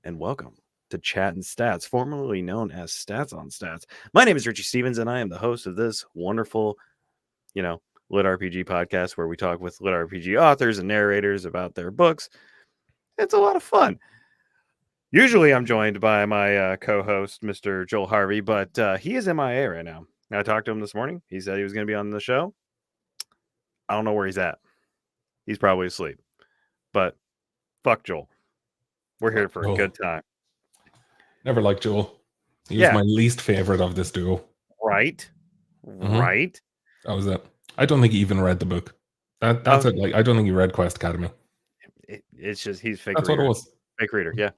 and welcome to Chattin Stats, formerly known as Stats on Stats. My name is Richie Stevens, and I am the host of this wonderful, lit RPG podcast where we talk with lit RPG authors and narrators about their books. It's a lot of fun. Usually, I'm joined by my co-host, Mr. Joel Harvey, but he is MIA right now. I talked to him this morning. He said he was going to be on the show. I don't know where he's at. He's probably asleep. But fuck Joel. We're here for a good time. Never liked Joel. He was my least favorite of this duo. Right. Right. That was it. I don't think he even read the book. That's it. Like, I don't think he read Quest Academy. It's just he's fake. That's reader. what it was. Fake reader, yeah.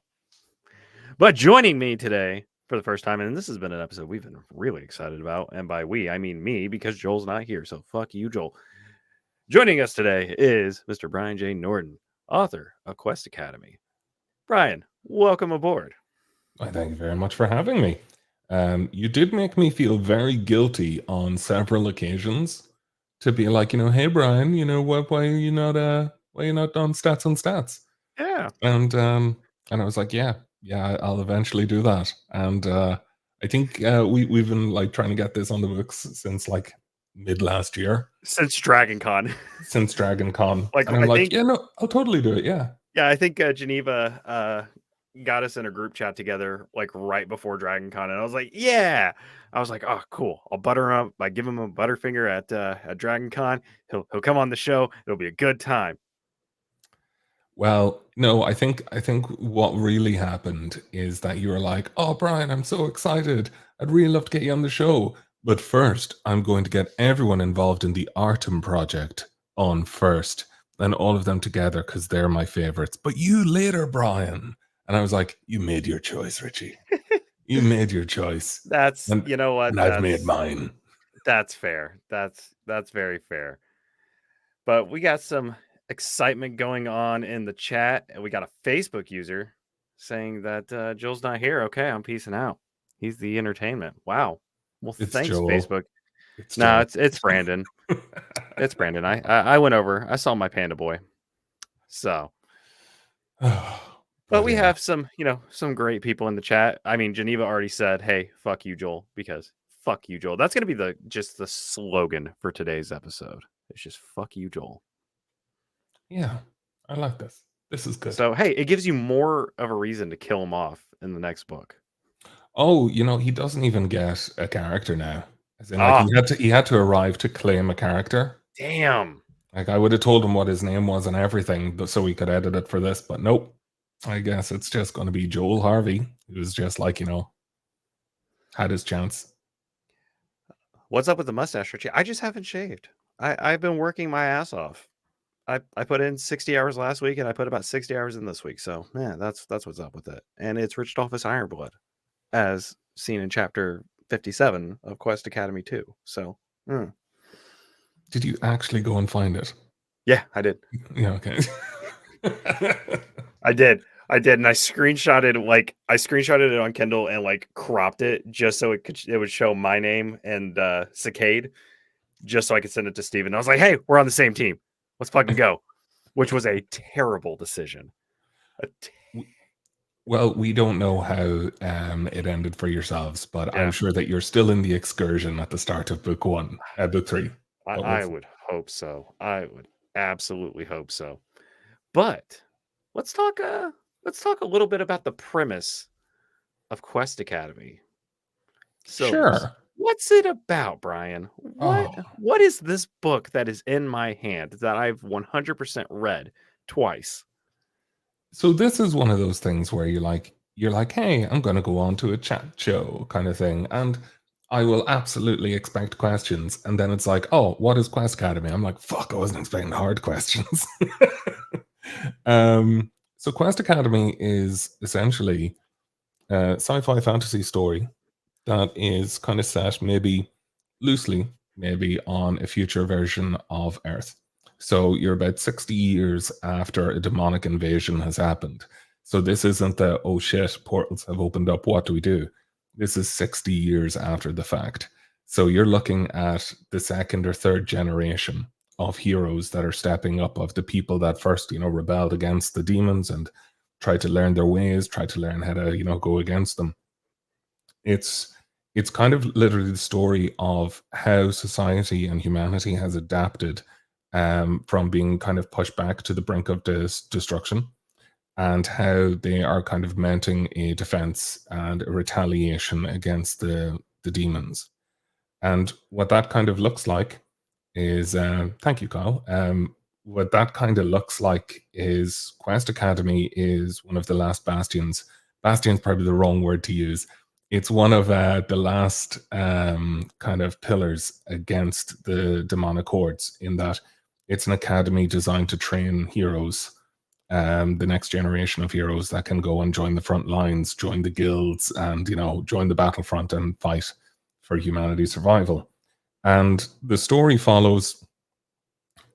But joining me today for the first time, and this has been an episode we've been really excited about, and by we, I mean me, because Joel's not here, so fuck you, Joel. Joining us today is Mr. Brian J. Nordon, author of Quest Academy. Brian, welcome aboard. I thank you very much for having me. You did make me feel very guilty on several occasions to be like, hey Brian, why are you not on Stats on Stats? Yeah. And I was like, yeah, I'll eventually do that. And I think we've been like trying to get this on the books since like mid last year. Since Dragon Con. Like, and I'm I'll totally do it. Yeah. Yeah, I think Geneva got us in a group chat together like right before Dragon Con, and I was like, yeah. I was like, oh, cool. I'll butter him up. I give him a butterfinger at Dragon Con. He'll come on the show. It'll be a good time. Well, no, I think what really happened is that you were like, oh, Brian, I'm so excited. I'd really love to get you on the show. But first, I'm going to get everyone involved in the Artem project on first, and all of them together because they're my favorites. But you later, Brian. And I was like, you made your choice, Richie. You made your choice. You know what? And I've made mine. That's fair. That's very fair. But we got some excitement going on in the chat. We got a Facebook user saying that Joel's not here. Okay, I'm peacing out. He's the entertainment. Wow. Well, thanks, Joel. Facebook. It's Brandon. It's Brandon. I went over. I saw my panda boy. So. But we have some great people in the chat. I mean, Geneva already said, hey, fuck you, Joel, because fuck you, Joel. That's going to be just the slogan for today's episode. It's just fuck you, Joel. Yeah, I like this. This is good. So, hey, it gives you more of a reason to kill him off in the next book. Oh, he doesn't even get a character now. As in, like, he had to arrive to claim a character. Damn. Like, I would have told him what his name was and everything so we could edit it for this, but nope. I guess it's just going to be Joel Harvey, who's just like, had his chance. What's up with the mustache, Richie? I just haven't shaved. I've been working my ass off. I put in 60 hours last week, and I put about 60 hours in this week. So, man, that's what's up with it. And it's Richtophus Ironblood, as seen in chapter 57 of Quest Academy 2. So, Did you actually go and find it? Yeah, I did. Yeah, okay. I did, and I screenshotted it on Kindle and like cropped it just so it would show my name and Cicade, just so I could send it to Steven. I was like, hey, we're on the same team. Let's fucking go. Which was a terrible decision. Well, we don't know how it ended for yourselves, but I'm sure that you're still in the excursion at the start of book 3. I would hope so. I would absolutely hope so. But let's talk a little bit about the premise of Quest Academy. So, sure. What's it about, Brian? What is this book that is in my hand that I've 100% read twice? So this is one of those things where you're like, hey, I'm going to go on to a chat show kind of thing, and I will absolutely expect questions. And then it's like, oh, what is Quest Academy? I'm like, fuck, I wasn't expecting hard questions. So Quest Academy is essentially a sci-fi fantasy story that is kind of set loosely on a future version of Earth. So you're about 60 years after a demonic invasion has happened. So this isn't the, oh shit, portals have opened up, what do we do? This is 60 years after the fact. So you're looking at the second or third generation of heroes that are stepping up, of the people that first, rebelled against the demons and try to learn their ways, try to learn how to, go against them. It's kind of literally the story of how society and humanity has adapted from being kind of pushed back to the brink of destruction, and how they are kind of mounting a defense and a retaliation against the demons. And what that kind of looks like is, thank you, Kyle. What that kind of looks like is Quest Academy is one of the last bastions. Bastion's probably the wrong word to use. It's one of the last kind of pillars against the demonic hordes, in that it's an academy designed to train heroes, the next generation of heroes that can go and join the front lines, join the guilds, and join the battlefront and fight for humanity's survival. And the story follows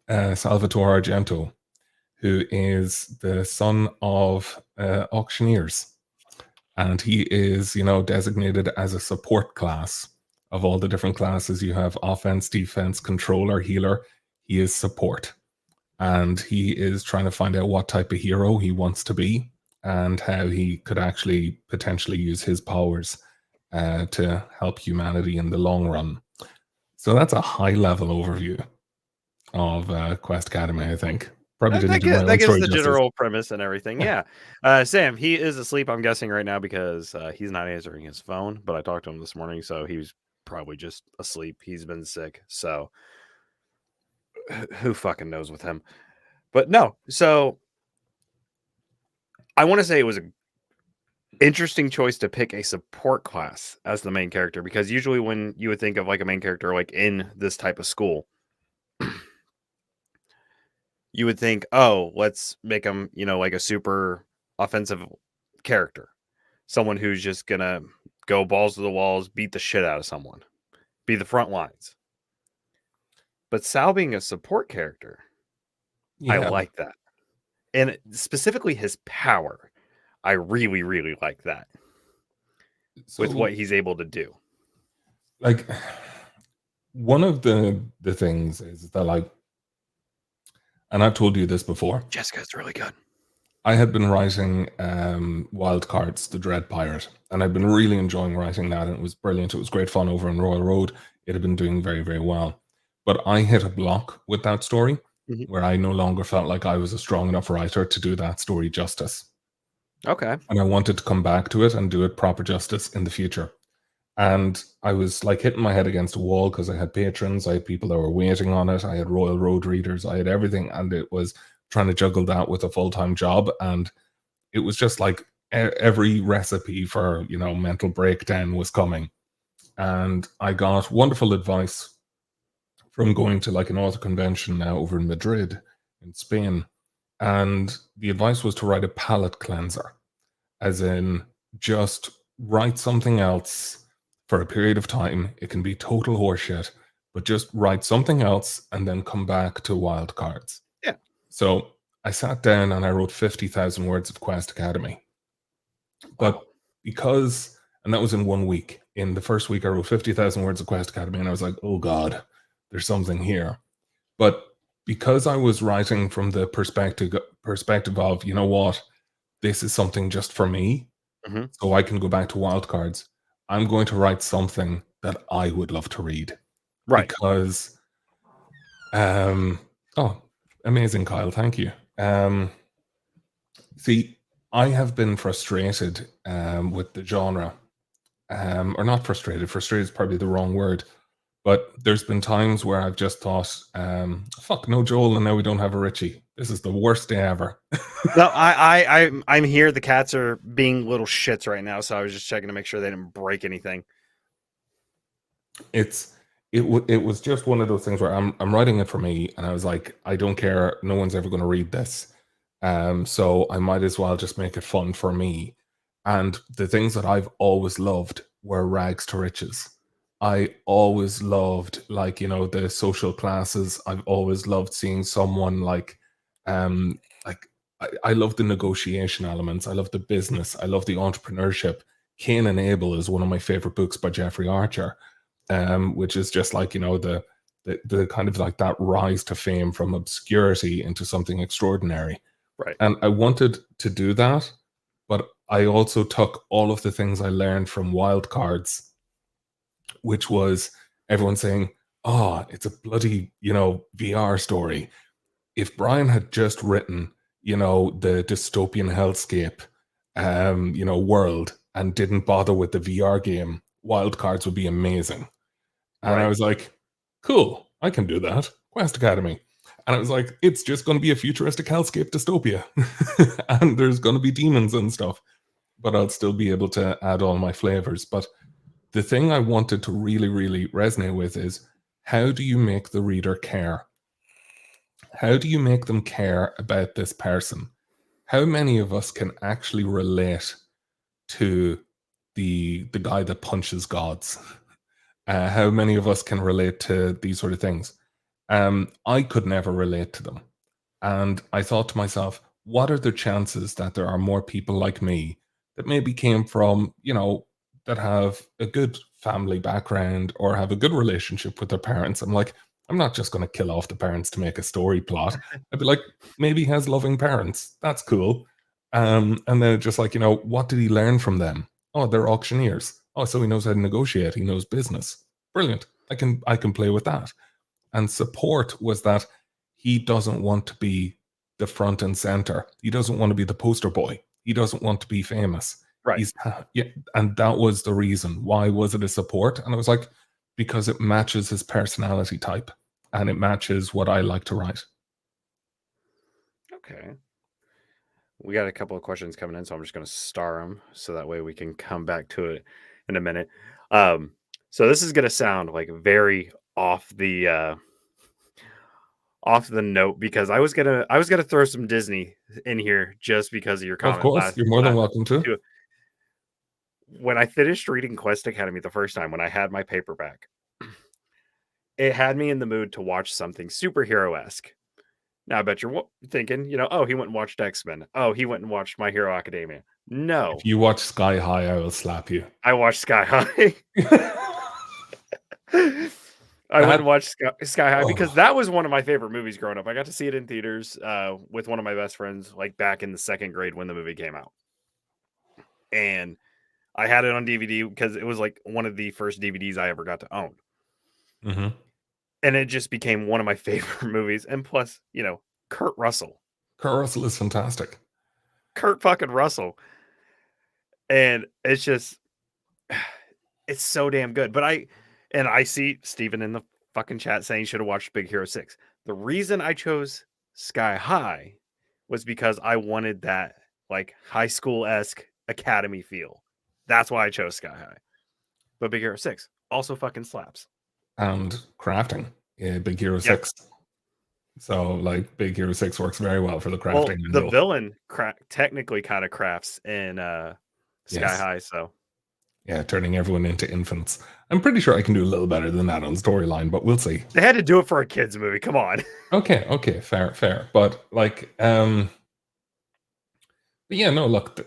Salvatore Argento, who is the son of auctioneers. And he is, designated as a support class. Of all the different classes, you have offense, defense, controller, healer. He is support. And he is trying to find out what type of hero he wants to be and how he could actually potentially use his powers to help humanity in the long run. So that's a high-level overview of Quest Academy, I think. Probably didn't do my That own gives story the justice. general premise and everything. Yeah. Yeah. Sam, he is asleep, I'm guessing, right now because he's not answering his phone. But I talked to him this morning, so he was probably just asleep. He's been sick. So who fucking knows with him? But no. So I want to say it was an interesting choice to pick a support class as the main character, because usually when you would think of like a main character like in this type of school, you would think, oh, let's make him, like a super offensive character. Someone who's just going to go balls to the walls, beat the shit out of someone, be the front lines. But Sal being a support character, I like that. And specifically his power, I really, really like that. So, with what he's able to do. Like, one of the things is that, like, and I've told you this before, Jessica's really good. I had been writing Wildcards, The Dread Pirate, and I've been really enjoying writing that, and it was brilliant. It was great fun over on Royal Road. It had been doing very, very well. But I hit a block with that story where I no longer felt like I was a strong enough writer to do that story justice. Okay. And I wanted to come back to it and do it proper justice in the future. And I was like hitting my head against a wall because I had patrons, I had people that were waiting on it, I had Royal Road readers, I had everything, and it was trying to juggle that with a full-time job. And it was just like every recipe for, mental breakdown was coming. And I got wonderful advice from going to like an author convention now over in Madrid in Spain. And the advice was to write a palate cleanser, as in just write something else for a period of time. It can be total horseshit, but just write something else and then come back to Wildcards. Yeah. So I sat down and I wrote 50,000 words of Quest Academy. But because, and that was in 1 week. In the first week, I wrote 50,000 words of Quest Academy, and I was like, oh God, there's something here. But because I was writing from the perspective of, you know what, this is something just for me, so I can go back to Wildcards, I'm going to write something that I would love to read. Right. Because, amazing, Kyle. Thank you. See, I have been frustrated with the genre, or not frustrated. Frustrated is probably the wrong word. But there's been times where I've just thought, fuck, no Joel, and now we don't have a Richie. This is the worst day ever. No, I'm here. The cats are being little shits right now, so I was just checking to make sure they didn't break anything. It was just one of those things where I'm writing it for me, and I was like, I don't care. No one's ever going to read this. So I might as well just make it fun for me. And the things that I've always loved were rags to riches. I always loved, like, the social classes. I've always loved seeing someone like I love the negotiation elements. I love the business. I love the entrepreneurship. Cain and Abel is one of my favorite books by Jeffrey Archer, which is just like, the kind of like that rise to fame from obscurity into something extraordinary. Right. And I wanted to do that, but I also took all of the things I learned from wild cards, which was everyone saying, "Oh, it's a bloody, VR story." If Brian had just written, the dystopian hellscape, world, and didn't bother with the VR game, Wildcards would be amazing. And I Right. was like, cool, I can do that. Quest Academy. And I was like, it's just going to be a futuristic hellscape dystopia. And there's going to be demons and stuff, but I'll still be able to add all my flavors. But the thing I wanted to really, really resonate with is, how do you make the reader care? How do you make them care about this person? How many of us can actually relate to the guy that punches gods? How many of us can relate to these sort of things? I could never relate to them. And I thought to myself, what are the chances that there are more people like me that maybe came from, that have a good family background or have a good relationship with their parents? I'm like, I'm not just going to kill off the parents to make a story plot. I'd be like, maybe he has loving parents. That's cool. And then just like, what did he learn from them? Oh, they're auctioneers. Oh, so he knows how to negotiate. He knows business. Brilliant. I can play with that. And support was that he doesn't want to be the front and center. He doesn't want to be the poster boy. He doesn't want to be famous. Right. He's yeah, and that was the reason. Why was it a support? And I was like, because it matches his personality type and it matches what I like to write. Okay. We got a couple of questions coming in, so I'm just going to star them so that way we can come back to it in a minute. So this is going to sound like very off the note because I was gonna throw some Disney in here just because of your Of comment course, last you're more than welcome to. to when I finished reading Quest Academy the first time when I had my paperback, it had me in the mood to watch something superhero esque. Now I bet you're thinking, oh, he went and watched X Men. Oh, he went and watched My Hero Academia. If No, you watch Sky High, I will slap you. I watched Sky High. I went and That watched Sky High because oh, that was one of my favorite movies growing up. I got to see it in theaters with one of my best friends, like back in the second grade when the movie came out. And I had it on DVD because it was like one of the first DVDs I ever got to own. mhm. And it just became one of my favorite movies. And plus, Kurt Russell. Kurt Russell is fantastic. Kurt fucking Russell. And it's just it's so damn good. I see Steven in the fucking chat saying should have watched Big Hero 6. The reason I chose Sky High was because I wanted that like high school-esque academy feel. That's why I chose Sky High. But Big Hero 6 also fucking slaps. And crafting, yeah, Big Hero Yeah. 6. So, like, Big Hero 6 works very well for the Well, crafting the angle. villain technically kind of crafts in Sky Yes. High, so Yeah, turning everyone into infants. I'm pretty sure I can do a little better than that on storyline, but we'll see. they had to do it for a kids movie. Come on. Okay, fair, fair. But like, but yeah, no, look,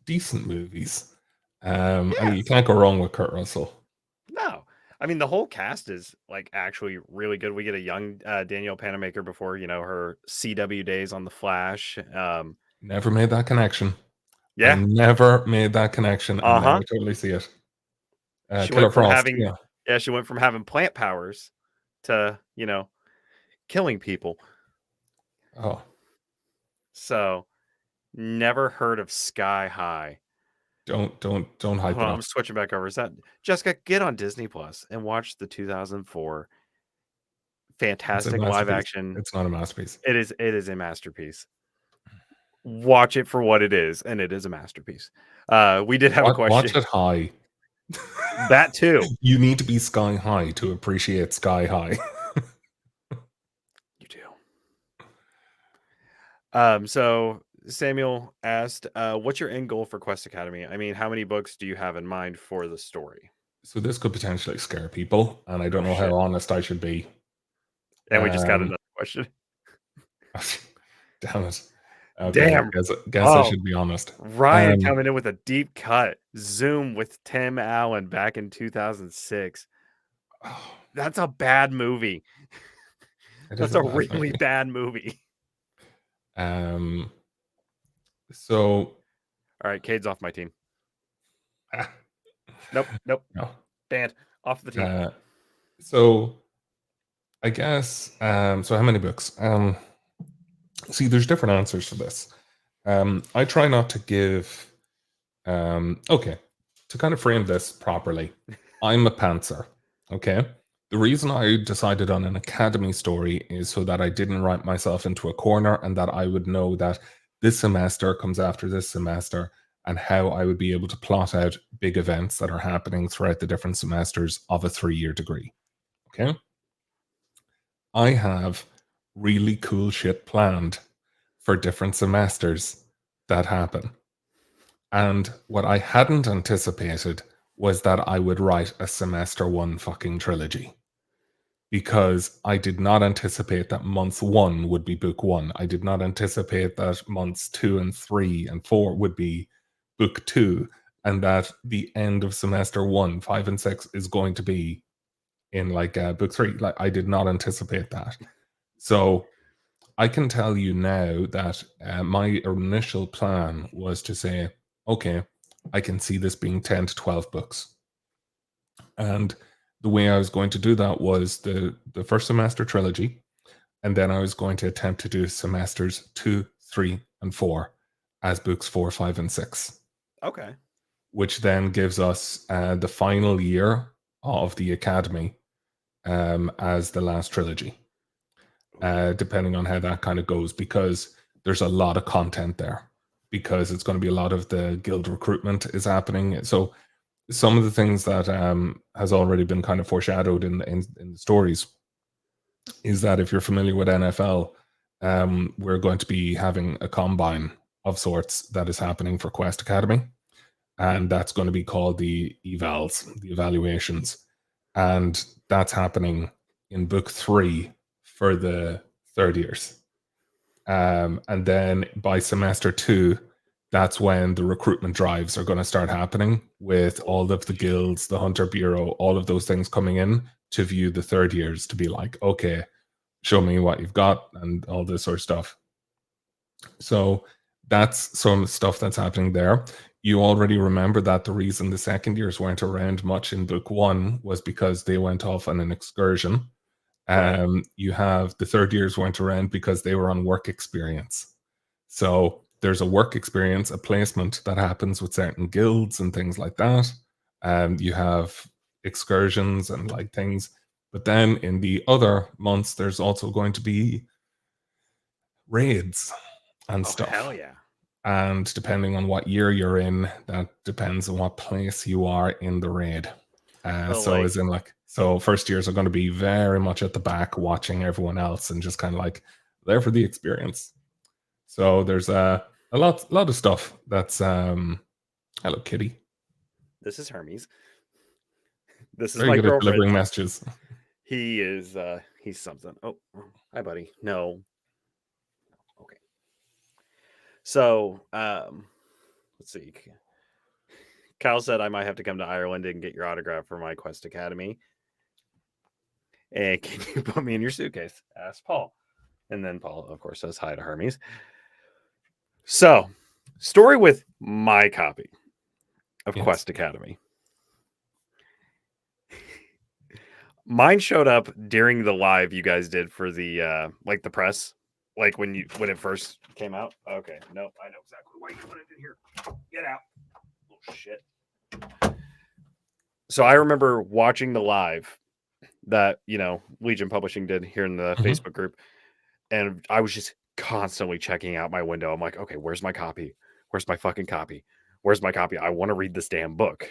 decent movies. I mean, Yeah. you can't go wrong with Kurt Russell. No. I mean, the whole cast is like actually really good. We get a young Danielle Panamaker before, her CW days on The Flash. Never made that connection. I Yeah. never made that connection, and now I Uh-huh. totally see it. She Killer went from Frost, having yeah. yeah, she went from having plant powers to, killing people. Oh, So, never heard of Sky High. don't hype Hold it on, up. I'm switching back over. Is that Jessica? Get on Disney Plus and watch the 2004 It's a fantastic live masterpiece. action. It's not a masterpiece. It is a masterpiece. Watch it for what it is, and it is a masterpiece. We did have a Watch question. it high. That too. You need to be sky high to appreciate sky high. You do. So Samuel asked, what's your end goal for Quest Academy? I mean, how many books do you have in mind for the story? So this could potentially scare people, and I don't Oh know how shit. honest I should be. And we just got Um, another question. damn it. Okay, Damn. guess I Oh, should be honest. Ryan Um, coming in with a deep cut. Zoom with Tim Allen back in 2006. That's a bad movie. it is That's a a bad really movie. bad movie. Um, so All right, Cade's off my team. Ah, Nope. no. Banned. Off the team. So I guess so how many books? See, there's different answers to this. I try not to give okay, to kind of frame this properly, I'm a pantser. Okay. The reason I decided on an academy story is so that I didn't write myself into a corner and that I would know that this semester comes after this semester and how I would be able to plot out big events that are happening throughout the different semesters of a 3-year degree. Okay. I have really cool shit planned for different semesters that happen. And what I hadn't anticipated was that I would write a semester one fucking trilogy. Because I did not anticipate that month one would be book one. I did not anticipate that months 2 and 3 and 4 would be book two, and that the end of semester one, 5 and 6 is going to be in like book three. Like I did not anticipate that. So I can tell you now that my initial plan was to say, okay, I can see this being 10 to 12 books. And the way I was going to do that was the first semester trilogy. And then I was going to attempt to do semesters 2, 3, and 4 as books 4, 5, and 6. Okay. Which then gives us the final year of the academy as the last trilogy. Depending on how that kind of goes, because there's a lot of content there, because it's going to be a lot of the guild recruitment is happening. So some of the things that has already been kind of foreshadowed in the stories is that if you're familiar with NFL, we're going to be having a combine of sorts that is happening for Quest Academy, and that's going to be called the evals, the evaluations, and that's happening in book 3 for the third years. And then by semester 2, that's when the recruitment drives are going to start happening with all of the guilds, the Hunter Bureau, all of those things coming in to view the third years to be like, okay, show me what you've got and all this sort of stuff. So that's some stuff that's happening there. You already remember that the reason the second years weren't around much in book 1 was because they went off on an excursion. Right. You have the third years weren't around because they were on work experience. So there's a work experience, a placement that happens with certain guilds and things like that. You have excursions and like things. But then in the other months, there's also going to be raids and Oh, stuff. hell yeah. And depending on what year you're in, that depends on what place you are in the raid. Oh, So like, as in like, so first years are going to be very much at the back watching everyone else and just kind of like there for the experience. So there's a lot of stuff that's hello kitty. this is Hermes. This is Very my good at girlfriend. delivering messages. He is, he's something. Oh, hi, buddy. No. Okay. So, let's see. Kyle said I might have to come to Ireland and get your autograph for my Quest Academy. And can you put me in your suitcase? Asked Paul. And then Paul, of course, says hi to Hermes. So, story with my copy of Yes. Quest Academy. Mine showed up during the live you guys did for the like the press, like when it first came out. Okay, nope, I know exactly why you put it in here. Get out, little shit. So I remember watching the live that Legion Publishing did here in the Facebook group, and I was just constantly checking out my window. I'm like, okay, where's my copy? Where's my fucking copy? Where's my copy? I want to read this damn book.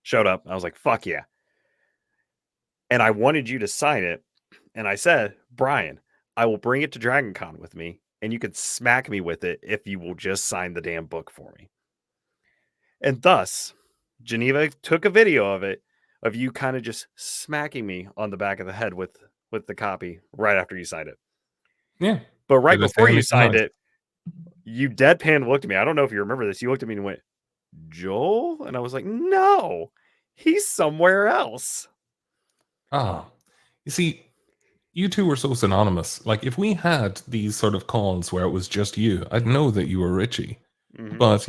Showed up. I was like, fuck yeah. And I wanted you to sign it. And I said, Brian, I will bring it to Dragon Con with me, and you can smack me with it if you will just sign the damn book for me. And thus, Geneva took a video of it, of you kind of just smacking me on the back of the head with the copy right after you signed it. Yeah. But right Did I say before you anything signed nice? it, you deadpan looked at me. I don't know if you remember this. You looked at me and went, Joel? And I was like, no, he's somewhere else. Ah, you see, you two were so synonymous. Like if we had these sort of calls where it was just you, I'd know that you were Richie. Mm-hmm. But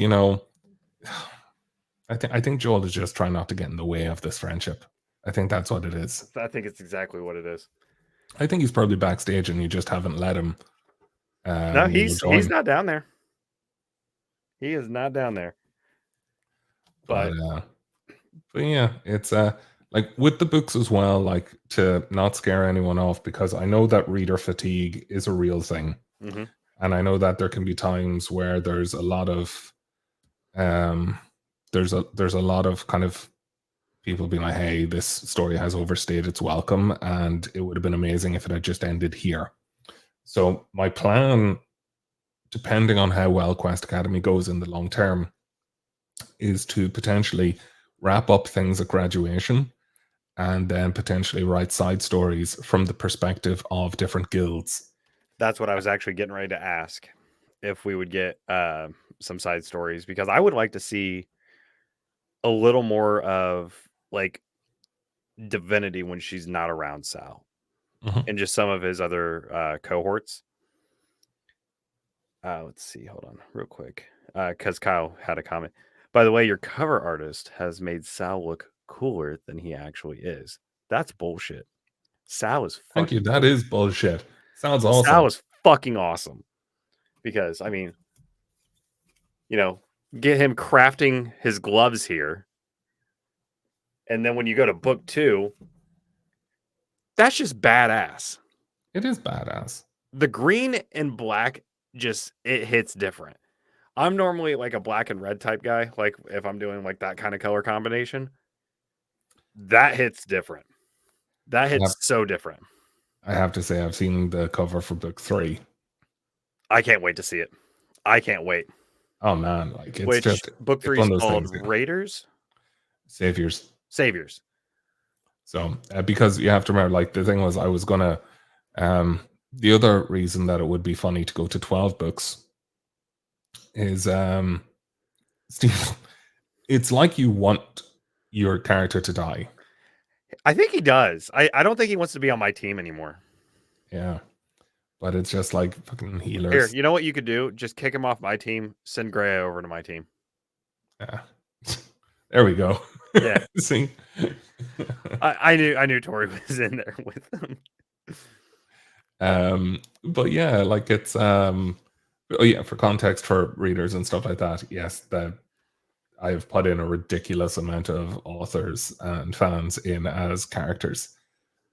I think Joel is just trying not to get in the way of this friendship. I think that's what it is. I think it's exactly what it is. I think he's probably backstage and you just haven't let him No, he's join. not down there. He is not down there. But But yeah, it's like with the books as well, like to not scare anyone off, because I know that reader fatigue is a real thing. mhm. And I know that there can be times where there's a lot of um there's a lot of kind of people being like, hey, this story has overstayed its welcome and it would have been amazing if it had just ended here. So my plan, depending on how well Quest Academy goes in the long term, is to potentially wrap up things at graduation and then potentially write side stories from the perspective of different guilds. That's what I was actually getting ready to ask, if we would get some side stories, because I would like to see a little more of like Divinity when she's not around Sal, Mhm. and just some of his other cohorts. Let's see, hold on real quick, because Kyle had a comment. By the way, your cover artist has made Sal look cooler than he actually is. That's bullshit. Sal is Thank you. fucking That cool. is bullshit. Sounds Sal awesome. is fucking awesome, because I mean, you know, get him crafting his gloves here, and then when you go to book 2, that's just badass. It is badass. The green and black, just it hits different. I'm normally like a black and red type guy, like if I'm doing like that kind of color combination, that hits different. That I have, hits so different. I have to say, I've seen the cover for book 3. I can't wait to see it. I can't wait. Oh man, like it's Which just book it's 3 one is of those called things. Yeah. Raiders? Saviors. Saviors. So because you have to remember, like the thing was, I was gonna. The other reason that it would be funny to go to 12 books is Steve. It's like you want your character to die. I think he does. I don't think he wants to be on my team anymore. Yeah, but it's just like fucking Here, healers. you know what you could do? Just kick him off my team, send Gray over to my team. Yeah. There we go. Yeah. See. I knew Tori was in there with them. But yeah, like it's oh yeah, for context for readers and stuff like that, yes, that I have put in a ridiculous amount of authors and fans in as characters.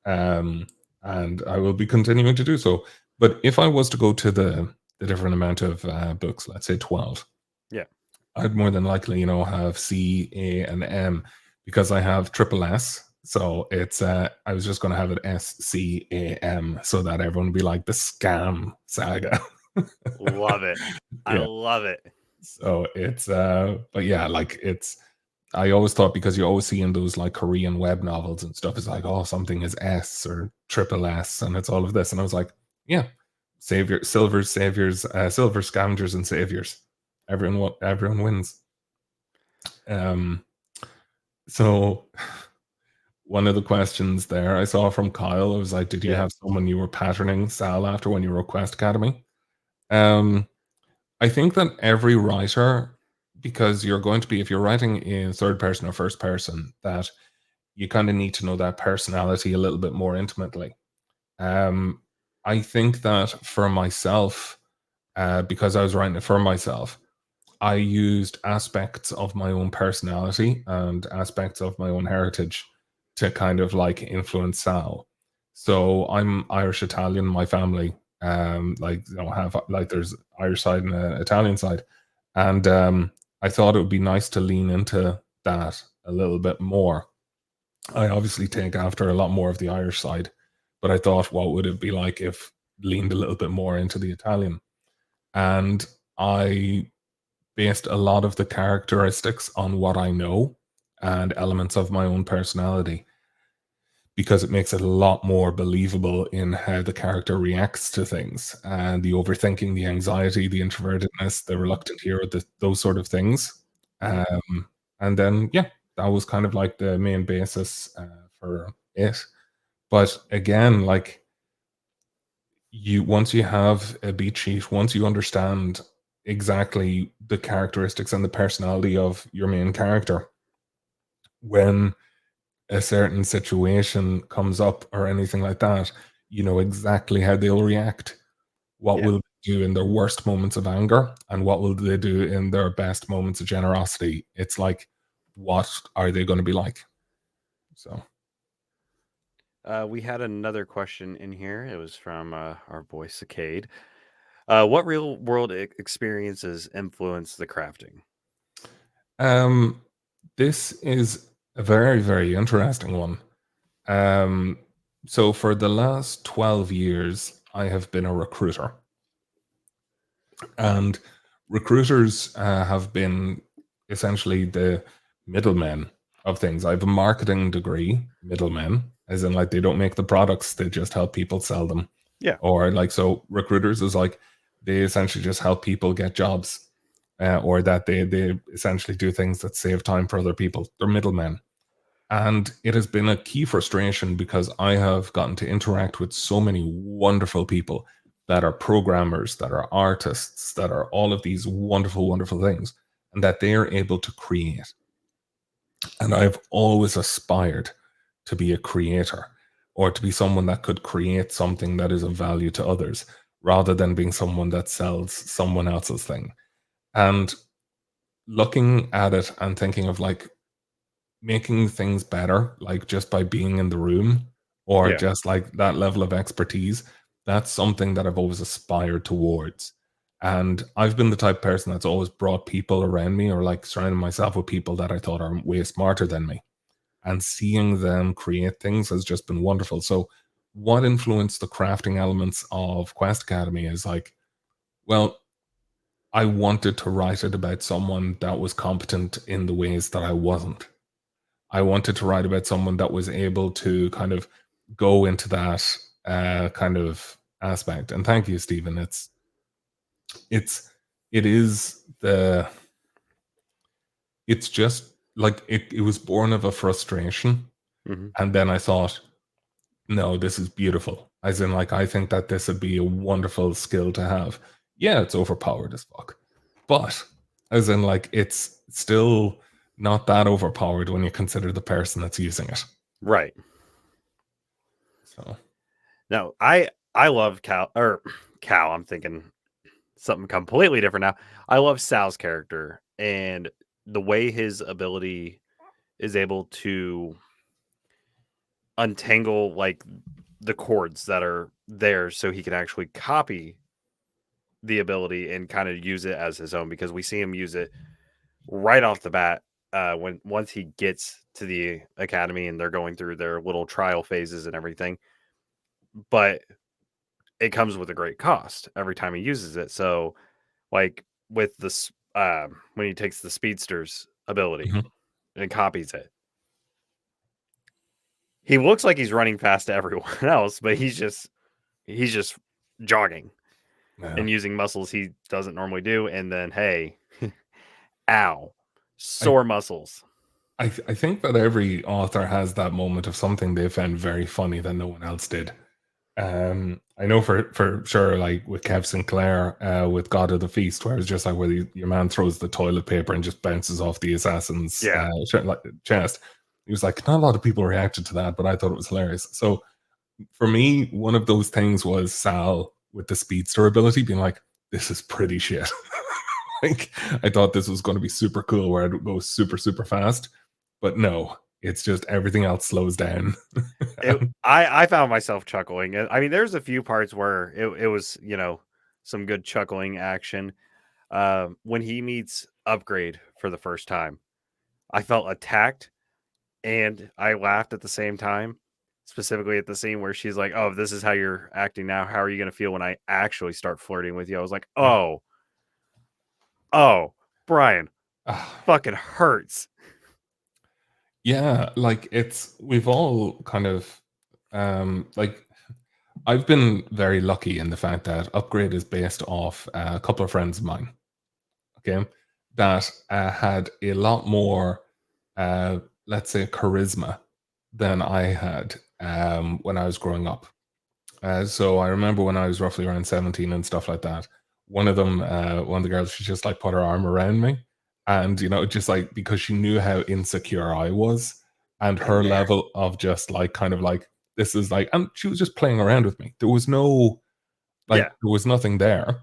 Um and I will be continuing to do so. But if I was to go to the different amount of books, let's say 12, Yeah. I'd more than likely, have C, A, and M, because I have triple S. So it's I was just going to have it SCAM so that everyone would be like the scam saga. Love it. I Yeah. love it. So it's but yeah, like it's I always thought, because you always see in those like Korean web novels and stuff, it's like, oh, something is S or triple S, and it's all of this. And I was like, yeah, savior, silver saviors, silver scavengers and saviors. Everyone wins. Um, so one of the questions there I saw from Kyle, it was like, did you Yeah. have someone you were patterning Sal after when you wrote Quest Academy? Um, I think that every writer, because you're going to be, if you're writing in third person or first person, that you kind of need to know that personality a little bit more intimately. Um, I think that for myself, because I was writing it for myself, I used aspects of my own personality and aspects of my own heritage to kind of like influence Sal. So I'm Irish Italian, my family, like have like there's Irish side and an Italian side, and I thought it would be nice to lean into that a little bit more. I obviously take after a lot more of the Irish side, but I thought, what would it be like if leaned a little bit more into the Italian? And I based a lot of the characteristics on what I know and elements of my own personality, because it makes it a lot more believable in how the character reacts to things, and the overthinking, the anxiety, the introvertedness, the reluctant hero, those sort of things. Mhm. And then, yeah, that was kind of like the main basis for it. But again, like once you have a beat sheet, once you understand exactly the characteristics and the personality of your main character. When a certain situation comes up or anything like that, you know exactly how they'll react. What Yeah. will they do in their worst moments of anger, and what will they do in their best moments of generosity? It's like, what are they going to be like? So, We had another question in here. It was from our boy Cicade. What real world experiences influence the crafting? um, this is a very, very interesting one. Um, so for the last 12 years, I have been a recruiter. And recruiters have been essentially the middlemen of things. I have a marketing degree, middlemen, as in like they don't make the products, they just help people sell them. Yeah. Or like, so recruiters is like they essentially just help people get jobs, or that they essentially do things that save time for other people. They're middlemen. And it has been a key frustration because I have gotten to interact with so many wonderful people that are programmers, that are artists, that are all of these wonderful, wonderful things, and that they are able to create. And I've always aspired to be a creator, or to be someone that could create something that is of value to others rather than being someone that sells someone else's thing. And looking at it and thinking of like, making things better, like just by being in the room or Yeah. just like that level of expertise, that's something that I've always aspired towards. And I've been the type of person that's always brought people around me, or like surrounding myself with people that I thought are way smarter than me. And seeing them create things has just been wonderful. So, what influenced the crafting elements of Quest Academy is like, well, I wanted to write it about someone that was competent in the ways that I wasn't. I wanted to write about someone that was able to kind of go into that kind of aspect. And thank you, Stephen. It's it is the it's just like it was born of a frustration. Hmm. And then I thought, no, this is beautiful. As in, like, I think that this would be a wonderful skill to have. Yeah, it's overpowered as fuck. But as in, like, it's still not that overpowered when you consider the person that's using it. Right. So No, I love Cal or Cal. I'm thinking something completely different now. I love Sal's character and the way his ability is able to untangle like the chords that are there so he can actually copy the ability and kind of use it as his own, because we see him use it right off the bat when once he gets to the academy and they're going through their little trial phases and everything. But it comes with a great cost every time he uses it. So like with this when he takes the speedster's ability mhm. and copies it, he looks like he's running fast to everyone else, but he's just jogging Yeah. and using muscles he doesn't normally do. And then hey, ow, I, sore muscles. I think that every author has that moment of something they found very funny that no one else did. I know for sure, like with Kev Sinclair, with God of the Feast, where it's just like where your man throws the toilet paper and just bounces off the assassin's Yeah. chest. He was like, not a lot of people reacted to that, but I thought it was hilarious. So for me, one of those things was Sal with the speedster ability being like, this is pretty shit. Like, I thought this was going to be super cool where it would go super, super fast. But no, it's just everything else slows down. I found myself chuckling. I mean, there's a few parts where it was, some good chuckling action. When he meets Upgrade for the first time, I felt attacked and I laughed at the same time, specifically at the scene where she's like, "Oh, this is how you're acting now. How are you going to feel when I actually start flirting with you?" I was like, "Oh, Brian, fucking hurts." Yeah, like we've all kind of like I've been very lucky in the fact that Upgrade is based off a couple of friends of mine, okay, that had a lot more, uh, let's say, charisma than I had when I was growing up. So I remember when I was roughly around 17 and stuff like that, one of them, one of the girls, she just like put her arm around me, and just like because she knew how insecure I was, and Been her there. level of just like kind of like this is like, and she was just playing around with me. There was no like Yeah. there was nothing there.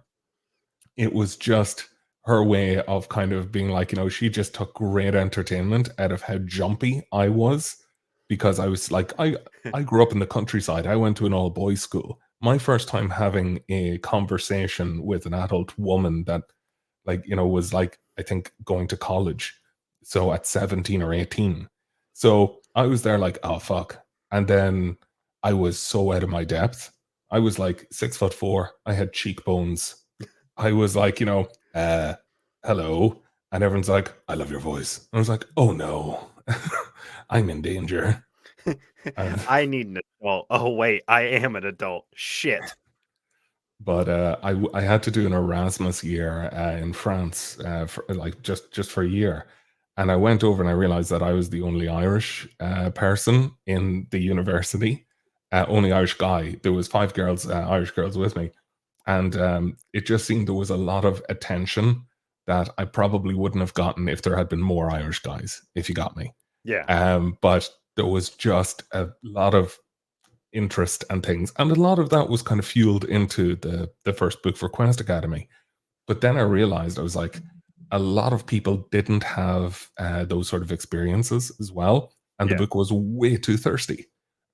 It was just her way of kind of being like, she just took great entertainment out of how jumpy I was, because I was like, I grew up in the countryside. I went to an all boys school. My first time having a conversation with an adult woman that like, was like, I think going to college. So at 17 or 18. So I was there like, oh fuck. And then I was so out of my depth. I was like 6'4". I had cheekbones. I was like, hello. And everyone's like, I love your voice. I was like, oh no, I'm in danger. And, I need an adult. Oh wait, I am an adult. Shit. but I had to do an Erasmus year in France for like just for a year. And I went over and I realized that I was the only Irish person in the university, only Irish guy. There was 5 girls, Irish girls with me. And it just seemed there was a lot of attention that I probably wouldn't have gotten if there had been more Irish guys, if you got me. Yeah. But there was just a lot of interest and things, and a lot of that was kind of fueled into the first book for Quest Academy. But then I realized I was like, a lot of people didn't have those sort of experiences as well, and the Yeah. book was way too thirsty.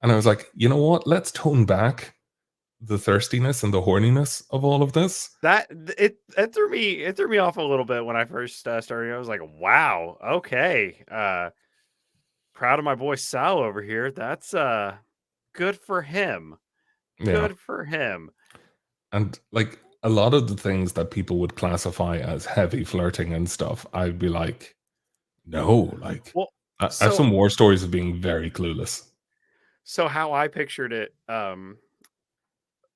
And I was like, you know what? Let's tone back the thirstiness and the horniness of all of this. It threw me off a little bit when I first started. I was like, wow, okay. Proud of my boy Sal over here. That's good for him. Yeah. Good for him. And like a lot of the things that people would classify as heavy flirting and stuff, I'd be like, no, like Well, I have so some war stories of being very clueless. so how I pictured it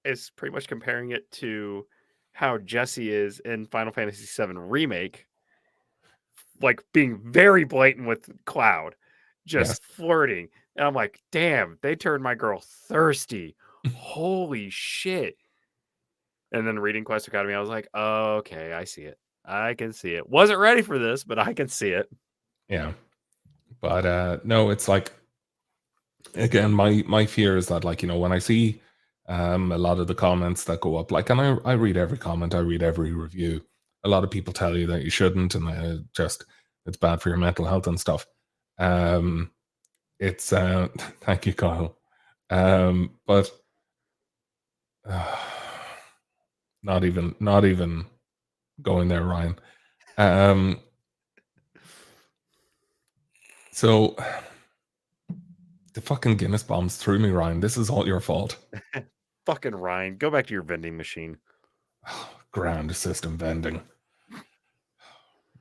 is pretty much comparing it to how Jesse is in Final Fantasy VII Remake, like being very blatant with Cloud, Yes. just flirting. And I'm like, damn, they turned my girl thirsty. Holy shit. And then reading Quest Academy, I was like, oh, okay, I see it. I can see it. Wasn't ready for this, but I can see it. Yeah. But no, it's like again, my fear is that like, when I see a lot of the comments that go up, like, and I read every comment, I read every review. A lot of people tell you that you shouldn't, and just it's bad for your mental health and stuff. Um it's thank you, Kyle. But not even going there, Ryan. Um, so the fucking Guinness bombs threw me, Ryan. This is all your fault. Fucking Ryan, go back to your vending machine. Ground system vending.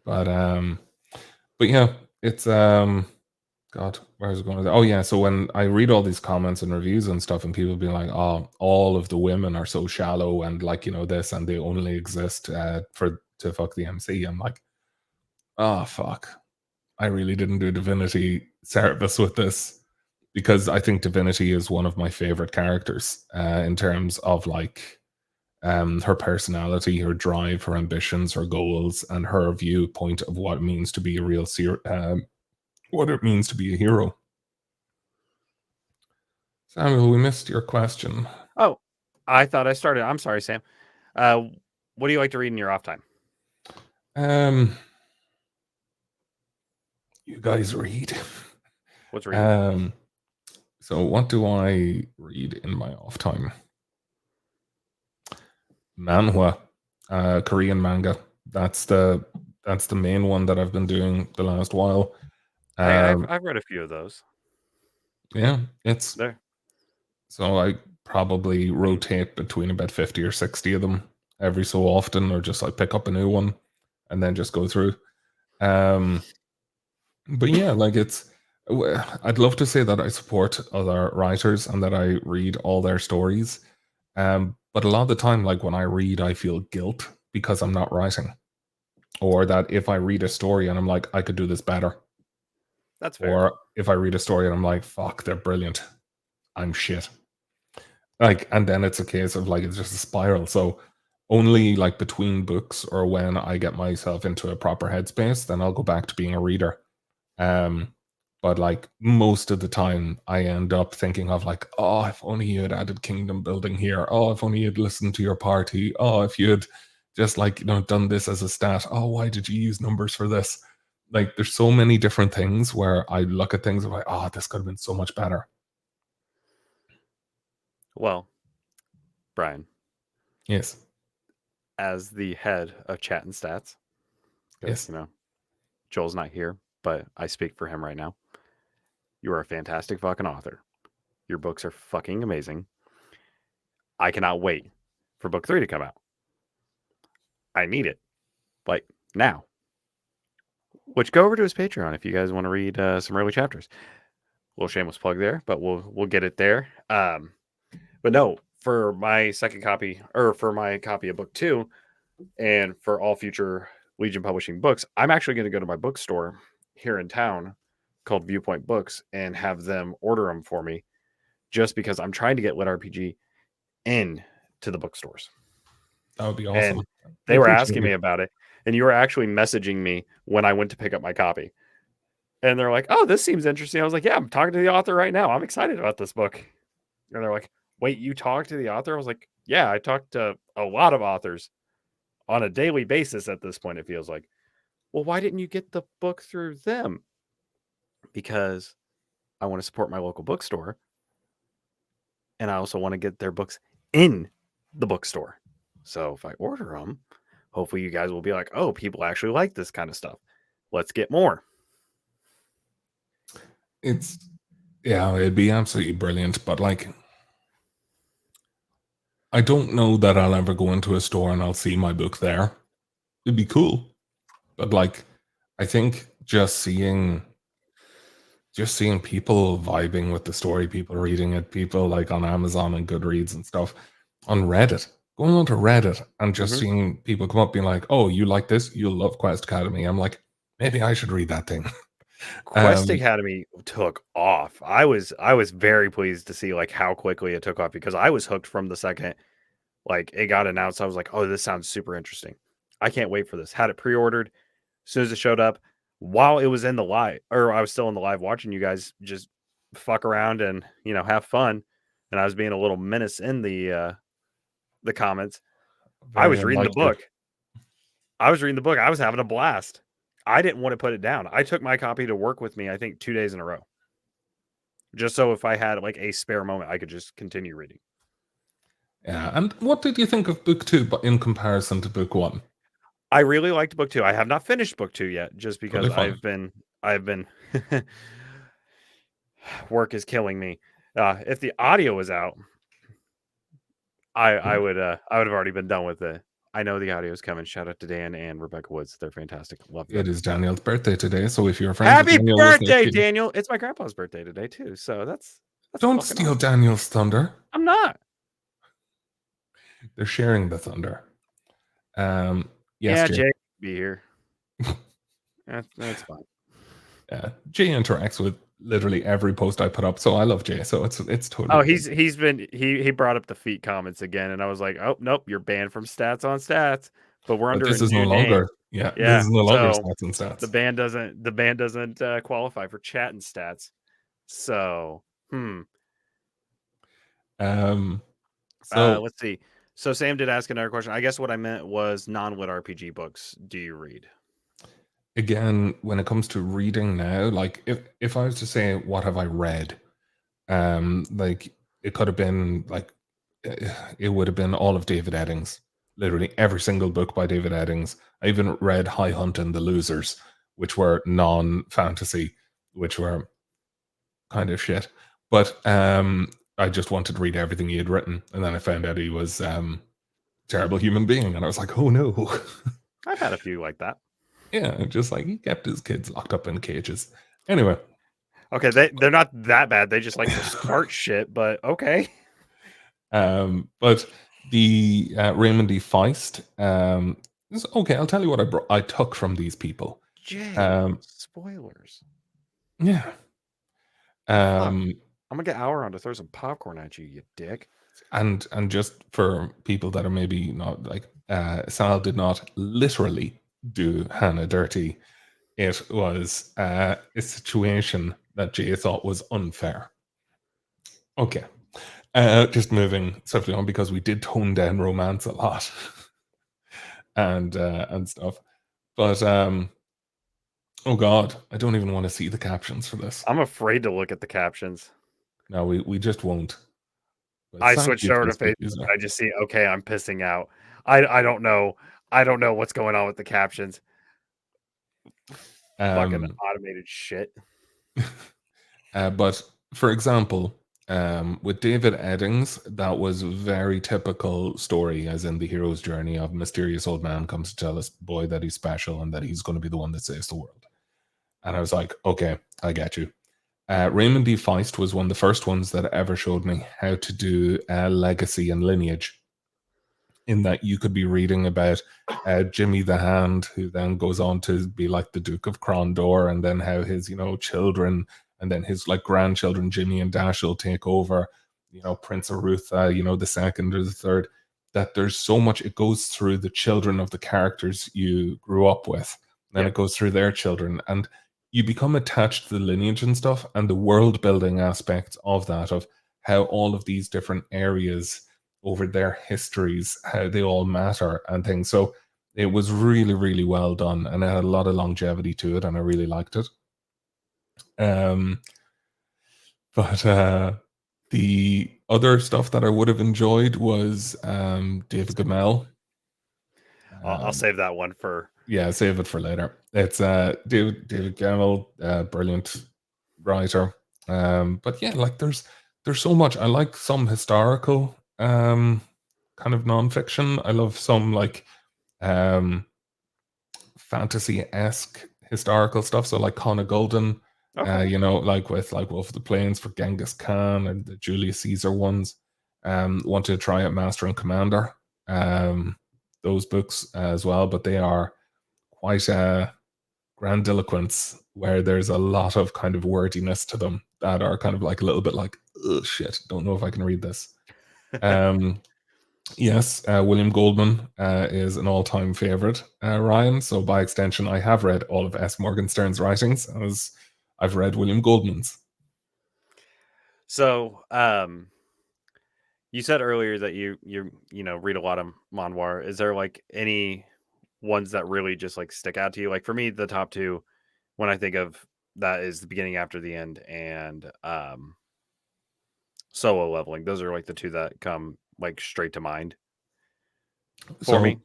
But but yeah, it's God, where is it going? Oh yeah, so when I read all these comments and reviews and stuff, and people being like, "Oh, all of the women are so shallow," and like this, and they only exist for to fuck the MC. I'm like, oh fuck, I really didn't do Divinity service with this, because I think Divinity is one of my favorite characters in terms of like her personality, her drive, her ambitions, her goals, and her viewpoint of what it means to be a real what it means to be a hero. Samuel, we missed your question. Oh, I thought I started. I'm sorry, Sam. What do you like to read in your off time? Um, you guys read. What's reading? So what do I read in my off time? Manhwa, Korean manga. That's the main one that I've been doing the last while. I've read a few of those. Yeah, it's There. so I probably rotate between about 50 or 60 of them every so often, or just like pick up a new one and then just go through. Um, but yeah, like I'd love to say that I support other writers and that I read all their stories. But a lot of the time, like when I read, I feel guilt because I'm not writing. Or that if I read a story and I'm like, I could do this better. That's fair. Or if I read a story and I'm like, fuck, they're brilliant. I'm shit. Like, and then it's a case of like, it's just a spiral. So Only like between books or when I get myself into a proper headspace, then I'll go back to being a reader. Um, but like most of the time, I end up thinking of like, oh, if only you had added kingdom building here. Oh, if only you'd listened to your party. Oh, if you had just like, done this as a stat. Oh, why did you use numbers for this? Like, there's so many different things where I look at things and I'm like, oh, this could have been so much better. Well, Brian, Yes. as the head of Chattin Stats, because Yes. Joel's not here, but I speak for him right now. You are a fantastic fucking author. Your books are fucking amazing. I cannot wait for book 3 to come out. I need it, like now. Which go over to his Patreon if you guys want to read some early chapters. Little shameless plug there, but we'll get it there. But no, for my second copy, or for my copy of book 2, and for all future Legion Publishing books, I'm actually going to go to my bookstore here in town called Viewpoint Books and have them order them for me, just because I'm trying to get Lit RPG in to the bookstores. That would be awesome. And We they were appreciate asking you. me about it, and you were actually messaging me when I went to pick up my copy. And they're like, "Oh, this seems interesting." I was like, "Yeah, I'm talking to the author right now. I'm excited about this book." And they're like, "Wait, you talked to the author?" I was like, "Yeah, I talked to a lot of authors on a daily basis at this point, it feels like." "Well, why didn't you get the book through them?" "Because I want to support my local bookstore, and I also want to get their books in the bookstore. So if I order them, hopefully you guys will be like, oh, people actually like this kind of stuff. Let's get more." Yeah, it'd be absolutely brilliant. But like, I don't know that I'll ever go into a store and I'll see my book there. It'd be cool. But like, I think just seeing people vibing with the story, people reading it, people like on Amazon and Goodreads and stuff, on Reddit, going on to Reddit and just Mm-hmm. seeing people come up being like, "Oh, you like this? You'll love Quest Academy." I'm like, maybe I should read that thing. Quest Um, Academy took off. I was very pleased to see like how quickly it took off, because I was hooked from the second like it got announced. I was like, oh, this sounds super interesting. I can't wait for this. Had it pre-ordered. As soon as it showed up, while it was in the live, or I was still in the live watching you guys just fuck around and have fun, and I was being a little menace in the comments. I very was reading the unlike you. book. I was reading the book. I was having a blast. I didn't want to put it down. I took my copy to work with me, I think 2 days in a row, just so if I had like a spare moment, I could just continue reading. Yeah. And what did you think of book 2, but in comparison to book 1? I really liked book 2. I have not finished book 2 yet, just because Totally fine. I've been work is killing me. If the audio was out, I would have already been done with it. I know the audio is coming. Shout out to Dan and Rebecca Woods. They're fantastic. Love It them. is Daniel's birthday today, so if you're friends with Happy Daniel listening birthday, to you, Daniel! It's my grandpa's birthday today too, so that's don't fucking steal awesome. Daniel's thunder. I'm not. They're sharing the thunder. Yes, Yeah, Jay. Jay will be here. That's fine. Jay interacts with literally every post I put up, so I love Jay. So it's totally Oh, cool. he brought up the feet comments again, and I was like, oh nope, you're banned from Stats on Stats, but we're But under a this is no new name. longer, yeah, this Yeah, is no longer so stats and stats. the band doesn't qualify for Chattin Stats. So Um, so let's see. So Sam did ask another question. I guess what I meant was non-lit RPG books. Do you read? again, when it comes to reading now, like if I was to say what have I read, like it could have been like it would have been all of David Eddings, literally every single book by David Eddings. I even read High Hunt and the Losers, which were non-fantasy, which were kind of shit. But I just wanted to read everything he had written, and then I found out he was terrible human being, and I was like, oh no. I've had a few like that. Yeah, just like he kept his kids locked up in cages. Anyway, Okay, they're not that bad. They just like to start shit, but okay. but the Raymond D. Feist, okay. I'll tell you what I took from these people. Jay, Um, spoilers. yeah. Fuck. Um, I'm gonna get Auron to throw some popcorn at you, you dick. and just for people that are maybe not like Sal did not literally do Hannah dirty. It was a situation that Jay thought was unfair. Okay. Just moving swiftly on because we did tone down romance a lot and stuff. But oh god, I don't even want to see the captions for this. I'm afraid to look at the captions. No, we just won't. But I thank switched you, over to Facebook Facebook. user. I just see, okay, I'm pissing out. I don't know. I don't know what's going on with the captions. Fucking Um, automated shit. but for example, with David Eddings, that was a very typical story, as in the hero's journey of a mysterious old man comes to tell this boy that he's special and that he's going to be the one that saves the world. And I was like, okay, I get you. Raymond D. Feist was one of the first ones that ever showed me how to do legacy and lineage, in that you could be reading about Jimmy the Hand, who then goes on to be like the Duke of Crondor, and then how his, children, and then his like grandchildren, Jimmy and Dash, will take over, Prince Arutha, the second or the third. That there's so much, it goes through the children of the characters you grew up with, then Yep. it goes through their children, and you become attached to the lineage and stuff, and the world building aspects of that, of how all of these different areas over their histories, how they all matter and things. So it was really, really well done, and it had a lot of longevity to it, and I really liked it. But the other stuff that I would have enjoyed was David Gemmell. I'll save that one for. Yeah, save it for later. It's David Gemmell, brilliant writer. But yeah, like there's so much. I like some historical kind of nonfiction. I love some like fantasy-esque historical stuff. So like Connor Golden, Okay. like with like Wolf of the Plains for Genghis Khan, and the Julius Caesar ones. Wanted to try out Master and Commander. Those books as well, but they are quite grandiloquence, where there's a lot of kind of wordiness to them that are kind of like a little bit like, oh shit, don't know if I can read this. Yes, William Goldman is an all-time favorite, Ryan. So by extension, I have read all of S. Morgenstern's writings, as I've read William Goldman's. So, you said earlier that you read a lot of manhwa. Is there like any ones that really just like stick out to you? Like for me, the top two when I think of that is The Beginning After the End and Solo Leveling. Those are like the two that come like straight to mind for me. So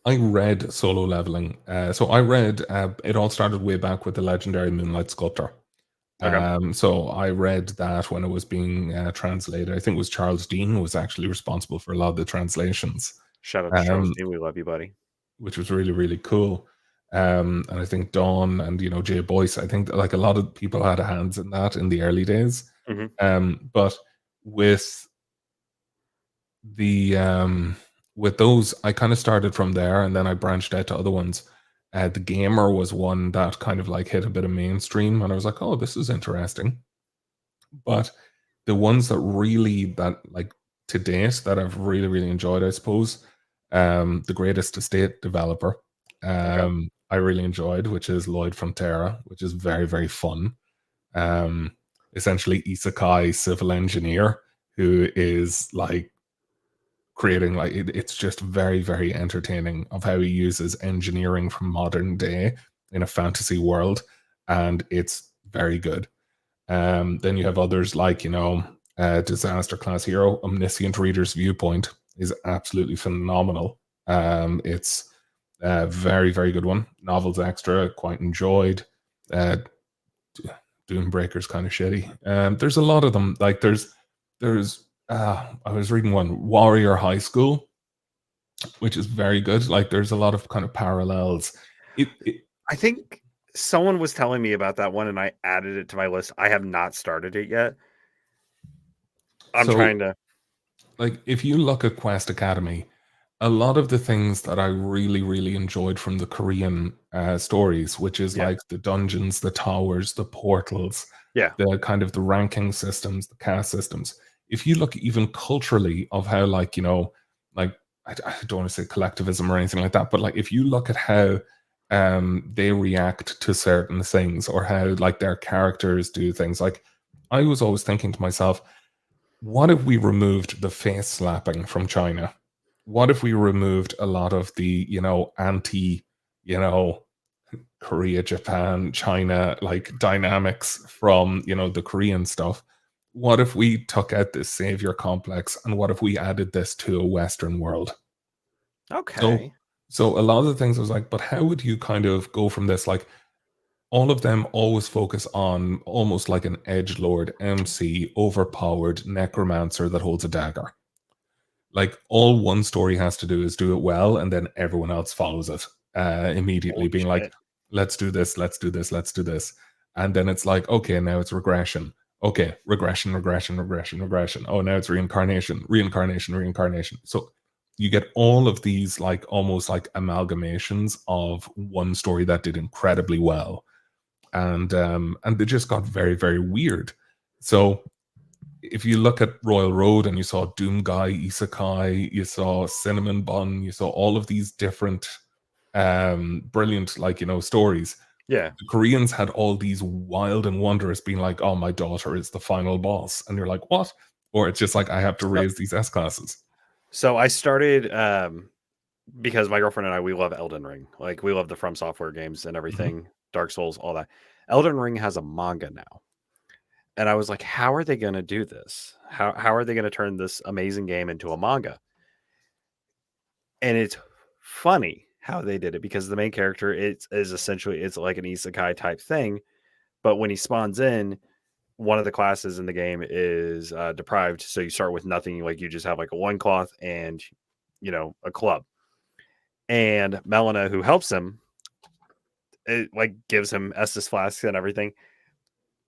I read Solo Leveling. So I read, it all started way back with the legendary Moonlight Sculptor. Okay. So I read that when it was being translated. I think it was Charles Dean who was actually responsible for a lot of the translations. Shout out to Charles Dean. We love you, buddy. Which was really, really cool. And I think Dawn and Jay Boyce, I think like a lot of people had hands in that in the early days. But with the with those, I kind of started from there, and then I branched out to other ones. The Gamer was one that kind of like hit a bit of mainstream, and I was like, oh, this is interesting. But the ones that really, that like to date, that I've really, really enjoyed, I suppose, The Greatest Estate Developer, I really enjoyed, which is Lloyd Frontera, which is very, very fun. Essentially isekai civil engineer who is like creating like it's just very, very entertaining of how he uses engineering from modern day in a fantasy world, and it's very good. Then you have others like Disaster Class Hero. Omniscient Reader's Viewpoint is absolutely phenomenal. It's a very, very good one. Novels Extra, quite enjoyed. Doombreaker's kind of shitty. There's a lot of them. Like there's I was reading one, Warrior High School, which is very good. Like there's a lot of kind of parallels. I think someone was telling me about that one, and I added it to my list. I have not started it yet. I'm trying to. Like, if you look at Quest Academy, a lot of the things that I really, really enjoyed from the Korean stories, which is like the dungeons, the towers, the portals, the kind of the ranking systems, the caste systems. If you look even culturally of how like I don't want to say collectivism or anything like that, but like if you look at how they react to certain things or how like their characters do things, like I was always thinking to myself, what if we removed the face slapping from China? What if we removed a lot of the, anti, you know, Korea, Japan, China, like dynamics from, the Korean stuff? What if we took out this savior complex and what if we added this to a Western world? So, Okay. so a lot of the things I was like, but how would you kind of go from this? Like, all of them always focus on almost like an edge lord MC, overpowered necromancer that holds a dagger. Like all one story has to do is do it well, and then everyone else follows it immediately, Holy being like, shit. let's do this, let's do this, let's do this. And then it's like, okay, now it's regression. Okay, regression, regression, regression, regression. Oh, now it's reincarnation, reincarnation, reincarnation. So you get all of these like almost like amalgamations of one story that did incredibly well. And they just got very, very weird. So if you look at Royal Road and you saw Doom Guy, Isekai, you saw Cinnamon Bun, you saw all of these different brilliant stories. Yeah. The Koreans had all these wild and wondrous being like, oh, my daughter is the final boss. And you're like, what? Or it's just like I have to So, raise these S classes. so I started because my girlfriend and I, we love Elden Ring. Like we love the From Software games and Mhm. everything, Dark Souls, all that. Elden Ring has a manga now. And I was like, how are they going to do this? How are they going to turn this amazing game into a manga? And it's funny how they did it because the main character is essentially it's like an isekai type thing, but when he spawns in, one of the classes in the game is deprived, so you start with nothing. Like you just have like a loincloth and a club. And Melina, who helps him, it like gives him Estus flasks and everything,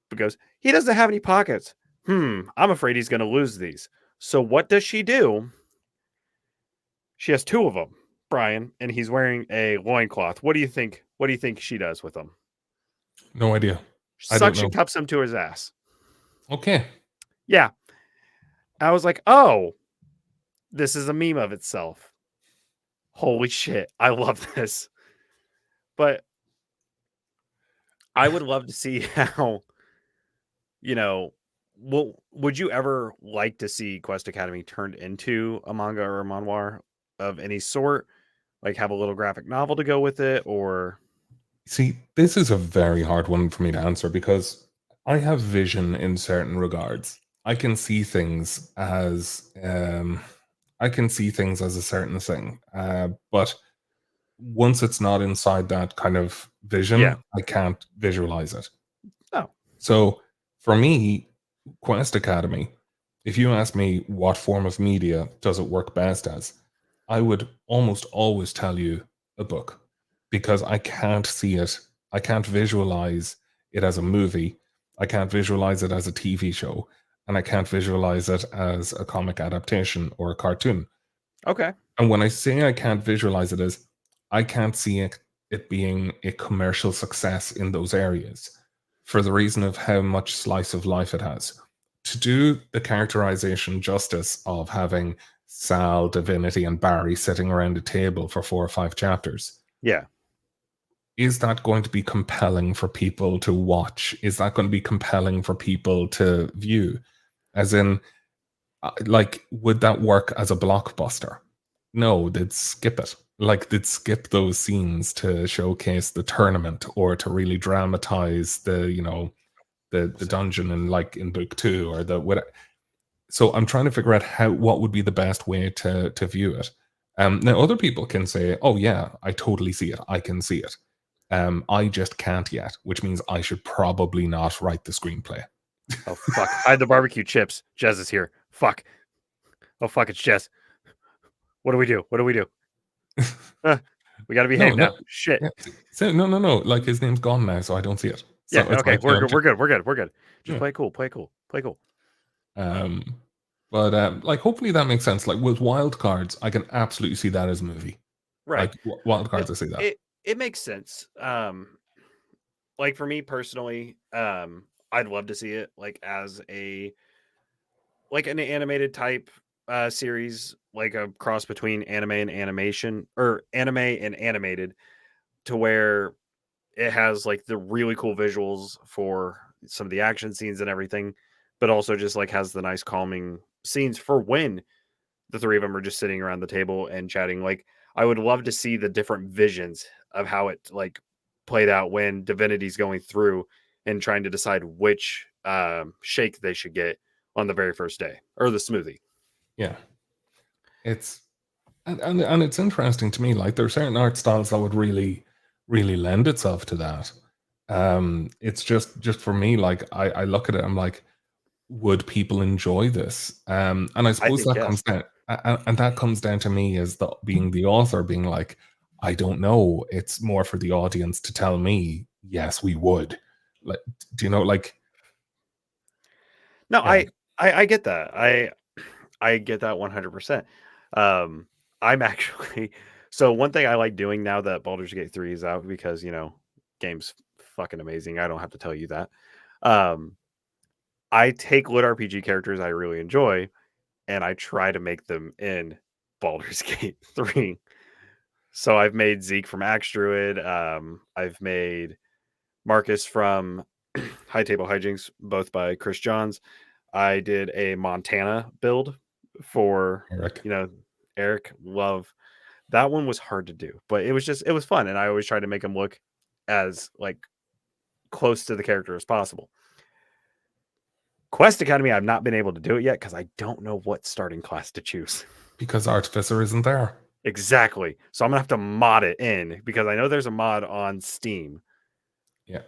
because he doesn't have any pockets. I'm afraid he's going to lose these. So what does she do? She has two of them, Brian, and he's wearing a loincloth. What do you think? What do you think she does with them? No idea. I don't Suction know. cups him to his ass. Okay. Yeah. I was like, oh, this is a meme of itself. Holy shit. I love this. But I would love to see how, you know, would you ever like to see Quest Academy turned into a manga or a manhwa of any sort? Like have a little graphic novel to go with it, or See, this is a very hard one for me to answer because I have vision in certain regards. I can see things as I can see things as a certain thing, but once it's not inside that kind of yeah. vision, I can't visualize it. Oh, So for me, Quest Academy, if you ask me what form of media does it work best as, I would almost always tell you a book because I can't see it. I can't visualize it as a movie. I can't visualize it as a TV show. And I can't visualize it as a comic adaptation or a cartoon. okay. And when I say I can't visualize it as, I can't see it being a commercial success in those areas for the reason of how much slice of life it has. To do the characterization justice of having Sal, Divinity, and Barry sitting around a table for 4 or 5 chapters, Yeah. is that going to be compelling for people to watch? Is that going to be compelling for people to view? As in, like, would that work as a blockbuster? No, they'd skip it. Like, they'd skip those scenes to showcase the tournament or to really dramatize the dungeon in like in book two or the what. So I'm trying to figure out what would be the best way to view it. Now other people can say, "Oh yeah, I totally see it. I can see it. I just can't yet," which means I should probably not write the screenplay. Oh fuck! Hide the barbecue chips. Jez is here. Fuck. Oh fuck! It's Jez. What do we do? What do we do? We got to No, behave no, now. Shit. yeah. So, no, no, no. Like his name's gone now, so I don't see it. Yeah. So it's Okay. like, We're good. We're good. We're good. We're good. Just yeah. play cool. Play cool. Play cool. Um, but like, hopefully that makes sense. Like with wild cards, I can absolutely see that as a movie. Right. Like wild It cards, I see that. it makes sense. Like for me personally, I'd love to see it like as a like an animated type series, like a cross between anime and animation, or anime and animated, to where it has like the really cool visuals for some of the action scenes and everything, but also just like has the nice calming scenes for when the three of them are just sitting around the table and chatting. Like, I would love to see the different visions of how it like played out when Divinity's going through and trying to decide which shake they should get on the very first day, or the smoothie. Yeah. It's and it's interesting to me. Like there are certain art styles that would really lend itself to that. It's just for me, like I look at it, I'm like, would people enjoy this? And I I suppose think that yes. comes down, and that comes down to me as being the author, being like, I don't know. It's more for the audience to tell me, yes, we would. Like, do you know, like, No, yeah, I get that. I get that 100%. Um, I'm actually so one thing I like doing now that Baldur's Gate 3 is out, because, game's fucking amazing. I don't have to tell you that. Um, I take lit RPG characters I really enjoy and I try to make them in Baldur's Gate 3. So I've made Zeke from Axe Druid. I've made Marcus from High Table Hijinks, both by Chris Johns. I did a Montana build for, Eric. you know, Eric Love. That one was hard to do, but it was fun. And I always try to make him look as like close to the character as possible. Quest Academy, I've not been able to do it yet because I don't know what starting class to choose. Because Artificer isn't there. Exactly. So I'm gonna have to mod it in, because I know there's a mod on Steam, Yeah.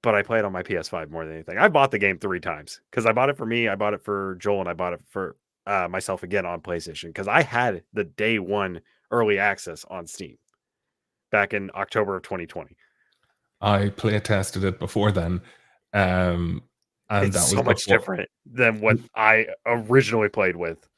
but I play it on my PS5 more than anything. I bought the game 3 times because I bought it for me, I bought it for Joel, and I bought it for myself again on PlayStation, because I had the day one early access on Steam back in October of 2020. I play tested it before then. Um, and It's that was so much before, different than what I originally played with.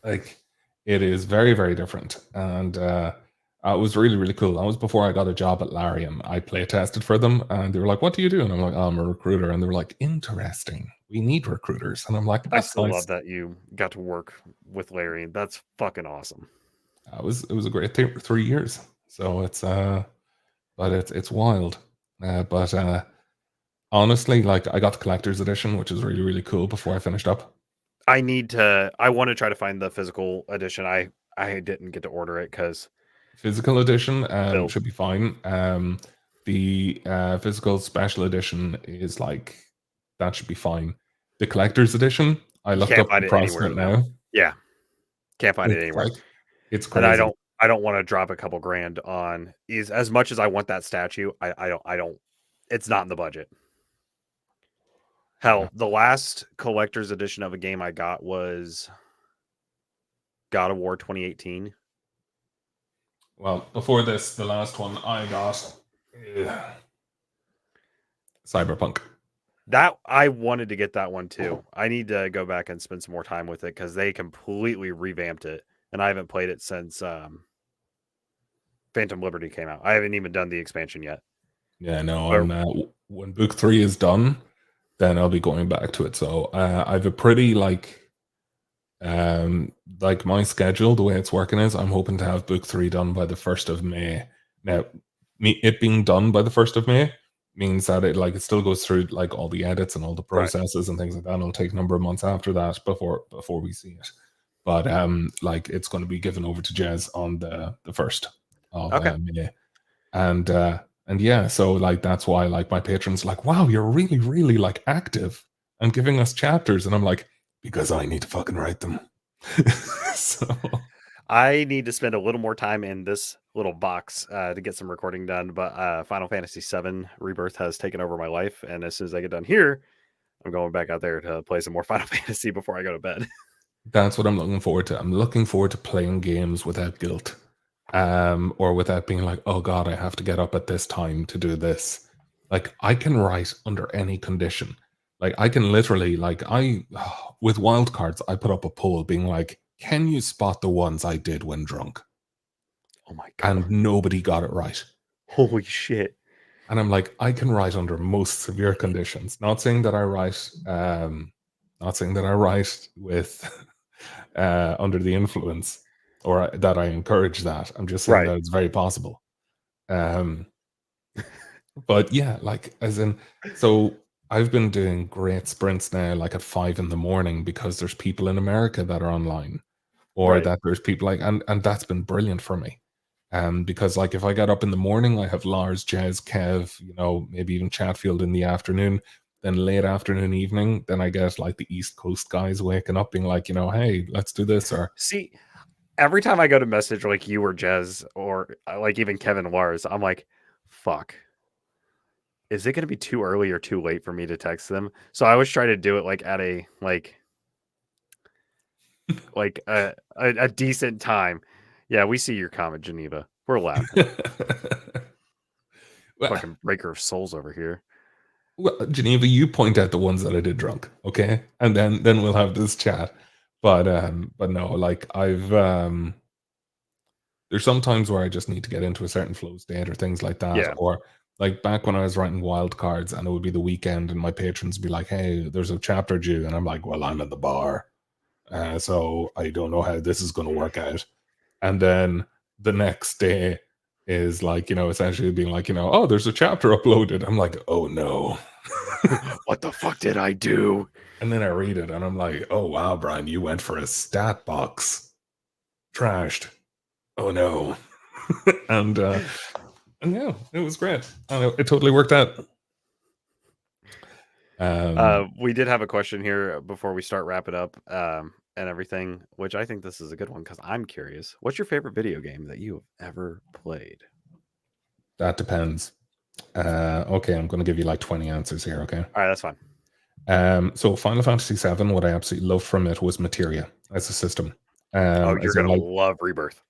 like, it is very different. And it was really cool. That was before I got a job at Larian. I play tested for them and they were like, what do you do? And I'm like, oh, I'm a recruiter. And they were like, interesting. We need recruiters. And I'm like, I that's still love nice. that you got to work with Larry, and that's fucking awesome. It was a great 3 years. So it's but it's wild. But honestly, like I got the collector's edition, which is really cool before I finished up. I want to try to find the physical edition. I didn't get to order it because Physical edition bills. should be fine. The physical special edition is like that should be fine. The collector's edition, I You looked can't up the find it price of anywhere it now. now. Yeah, can't find it It's anywhere. like it's And crazy. I don't want to drop a couple grand on, is as much as I want that statue. I don't. It's not in the budget. Yeah. Hell, the last collector's edition of a game I got was God of War 2018. Well, before this, the last one I got, yeah, Cyberpunk. That I wanted to get that one too. I need to go back and spend some more time with it because they completely revamped it, and I haven't played it since Phantom Liberty came out. I haven't even done the expansion yet. Yeah, no, But and when book 3 is done, then I'll be going back to it. So I've a pretty like my schedule, the way it's working is I'm hoping to have book 3 done by the 1st of May. Now, it being done by the 1st of May means that it still goes through like all the edits and all the right, processes and things like that. It'll take a number of months after that before we see it. But like it's going to be given over to Jez on the 1st of okay. May. And yeah, so like that's why like my patrons like, wow, you're really like active and giving us chapters. And I'm like, because I need to fucking write them. So I need to spend a little more time in this little box to get some recording done. But Final Fantasy VII Rebirth has taken over my life, and as soon as I get done here, I'm going back out there to play some more Final Fantasy before I go to bed. that's what I'm looking forward to. I'm looking forward to playing games without guilt. Or without being like, oh God, I have to get up at this time to do this. Like I can write under any condition. Like I can literally, with wildcards, I put up a poll being like, can you spot the ones I did when drunk? Oh my god! And nobody got it right. Holy shit! And I'm like, I can write under most severe conditions. Not saying that I write with under the influence, or that I encourage that. I'm just saying Right. that it's very possible. Um, but yeah, like as in, so I've been doing great sprints now, like at 5 in the morning, because there's people in America that are online, or Right. that there's people like, and that's been brilliant for me. Because like if I get up in the morning, I have Lars, Jez, Kev, maybe even Chatfield in the afternoon. Then late afternoon, evening, then I get like the East Coast guys waking up, being like, hey, let's do this. Or See, every time I go to message like you or Jez or like even Kevin Lars, I'm like, fuck. Is it going to be too early or too late for me to text them? So I always try to do it like at a a decent time. Yeah, we see your comment, Geneva. We're laughing. well, Fucking breaker of souls over here. well, Geneva, you point out the ones that I did drunk, okay, and then we'll have this chat. But no, like there's some times where I just need to get into a certain flow state or things like that. Yeah. Or like back when I was writing wild cards and it would be the weekend and my patrons would be like, hey, there's a chapter due. And I'm like, well, I'm at the bar. So I don't know how this is going to work out. And then the next day is like, essentially being like, oh, there's a chapter uploaded. I'm like, oh no. What the fuck did I do? And then I read it and I'm like, oh wow, Brian, you went for a stat box. Trashed. Oh no. and yeah, it was great. It totally worked out. We did have a question here before we start wrapping up and everything, which I think this is a good one because I'm curious. What's your favorite video game that you have ever played? That depends. Okay, I'm going to give you like 20 answers here. Okay. All right, that's fine. So Final Fantasy VII, what I absolutely loved from it was materia as a system. Oh, you're As in gonna like, love Rebirth.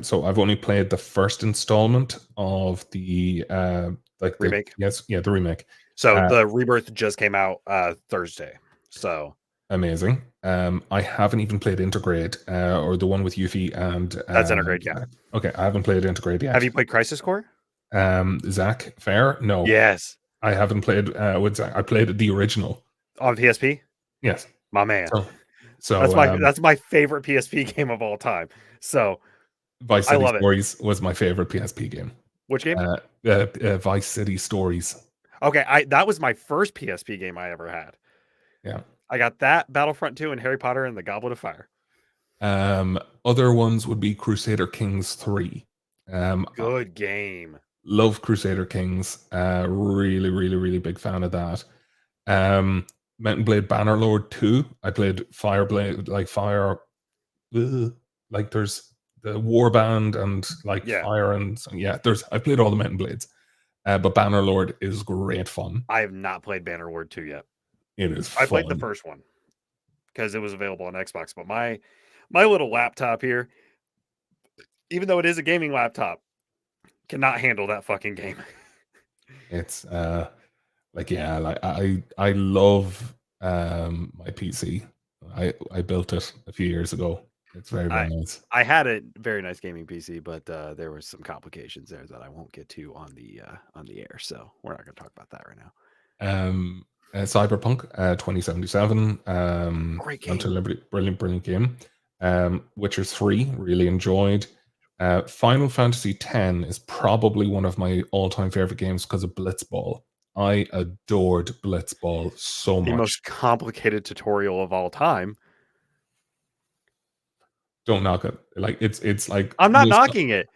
so I've only played the first installment of the Remake. the remake. So the Rebirth just came out Thursday. So Amazing. I haven't even played Intergrade or the one with Yuffie and that's Intergrade, yeah. Okay, I haven't played Intergrade yet. Have you played Crisis Core? Zach, fair? No. Yes. I haven't played with Zach. I played the original On PSP? Yes. My man. So that's my favorite PSP game of all time. So Vice I City love it. Stories was my favorite PSP game. Which game? Vice City Stories. Okay, that was my first PSP game I ever had. Yeah. I got that, Battlefront 2, and Harry Potter and the Goblet of Fire. Other ones would be Crusader Kings 3. Good game. Love Crusader Kings. Really, really, really big fan of that. Mountain Blade Bannerlord 2. I played Fireblade, like Fire. Like there's the Warband and like Fire and I played all the Mountain Blades. But Bannerlord is great fun. I have not played Bannerlord 2 yet. It is I fun. played the first one because it was available on Xbox, but my little laptop here, even though it is a gaming laptop, cannot handle that fucking game. It's like I love my PC. I built it a few years ago. It's very, very nice. I had a very nice gaming PC, but there was some complications there that I won't get to on the air. So we're not going to talk about that right now. Cyberpunk 2077. Great game. Until Liberty, brilliant game. Witcher 3, really enjoyed. Final Fantasy X is probably one of my all-time favorite games because of Blitzball. I adored Blitzball so much. The most complicated tutorial of all time. Don't knock it. Like it's like I'm not knocking it.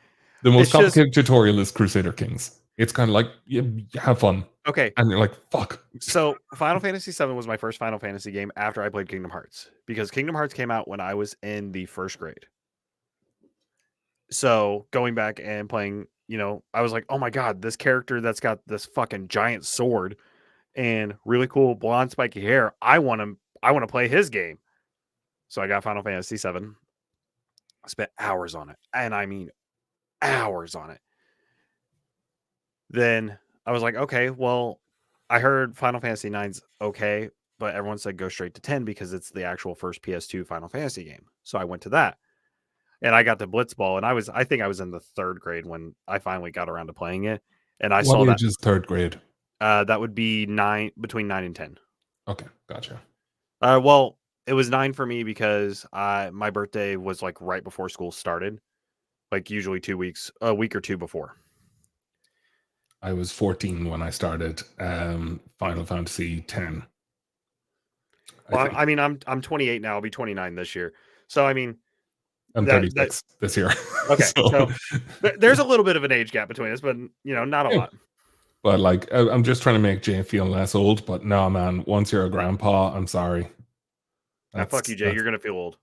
The most complicated tutorial is Crusader Kings. It's kind of like you have fun. Okay. And you're like, fuck. So Final Fantasy VII was my first Final Fantasy game after I played Kingdom Hearts, because Kingdom Hearts came out when I was in the first grade. So going back and playing, I was like, oh my God, this character that's got this fucking giant sword and really cool blonde spiky hair. I want to play his game. So I got Final Fantasy VII. I spent hours on it. And I mean hours on it. Then I was like, okay, well, I heard Final Fantasy IX's okay, but everyone said go straight to 10 because it's the actual first PS2 Final Fantasy game. So I went to that. And I got the Blitzball, and I think I was in the third grade when I finally got around to playing it. And I saw that. What age is third grade? That would be between 9 and 10. Okay, gotcha. Well, It was 9 for me because my birthday was like right before school started, like usually 2 weeks, a week or two before. I was 14 when I started Final Fantasy X. I Well, think I mean, I'm 28 now. I'll be 29 this year. So I mean I'm that 36 this year. okay. So So there's a little bit of an age gap between us, but not a yeah. lot. But like, I'm just trying to make Jay feel less old. But no, man, once you're a grandpa, I'm sorry. Fuck you, That's Jay. that's You're gonna feel old.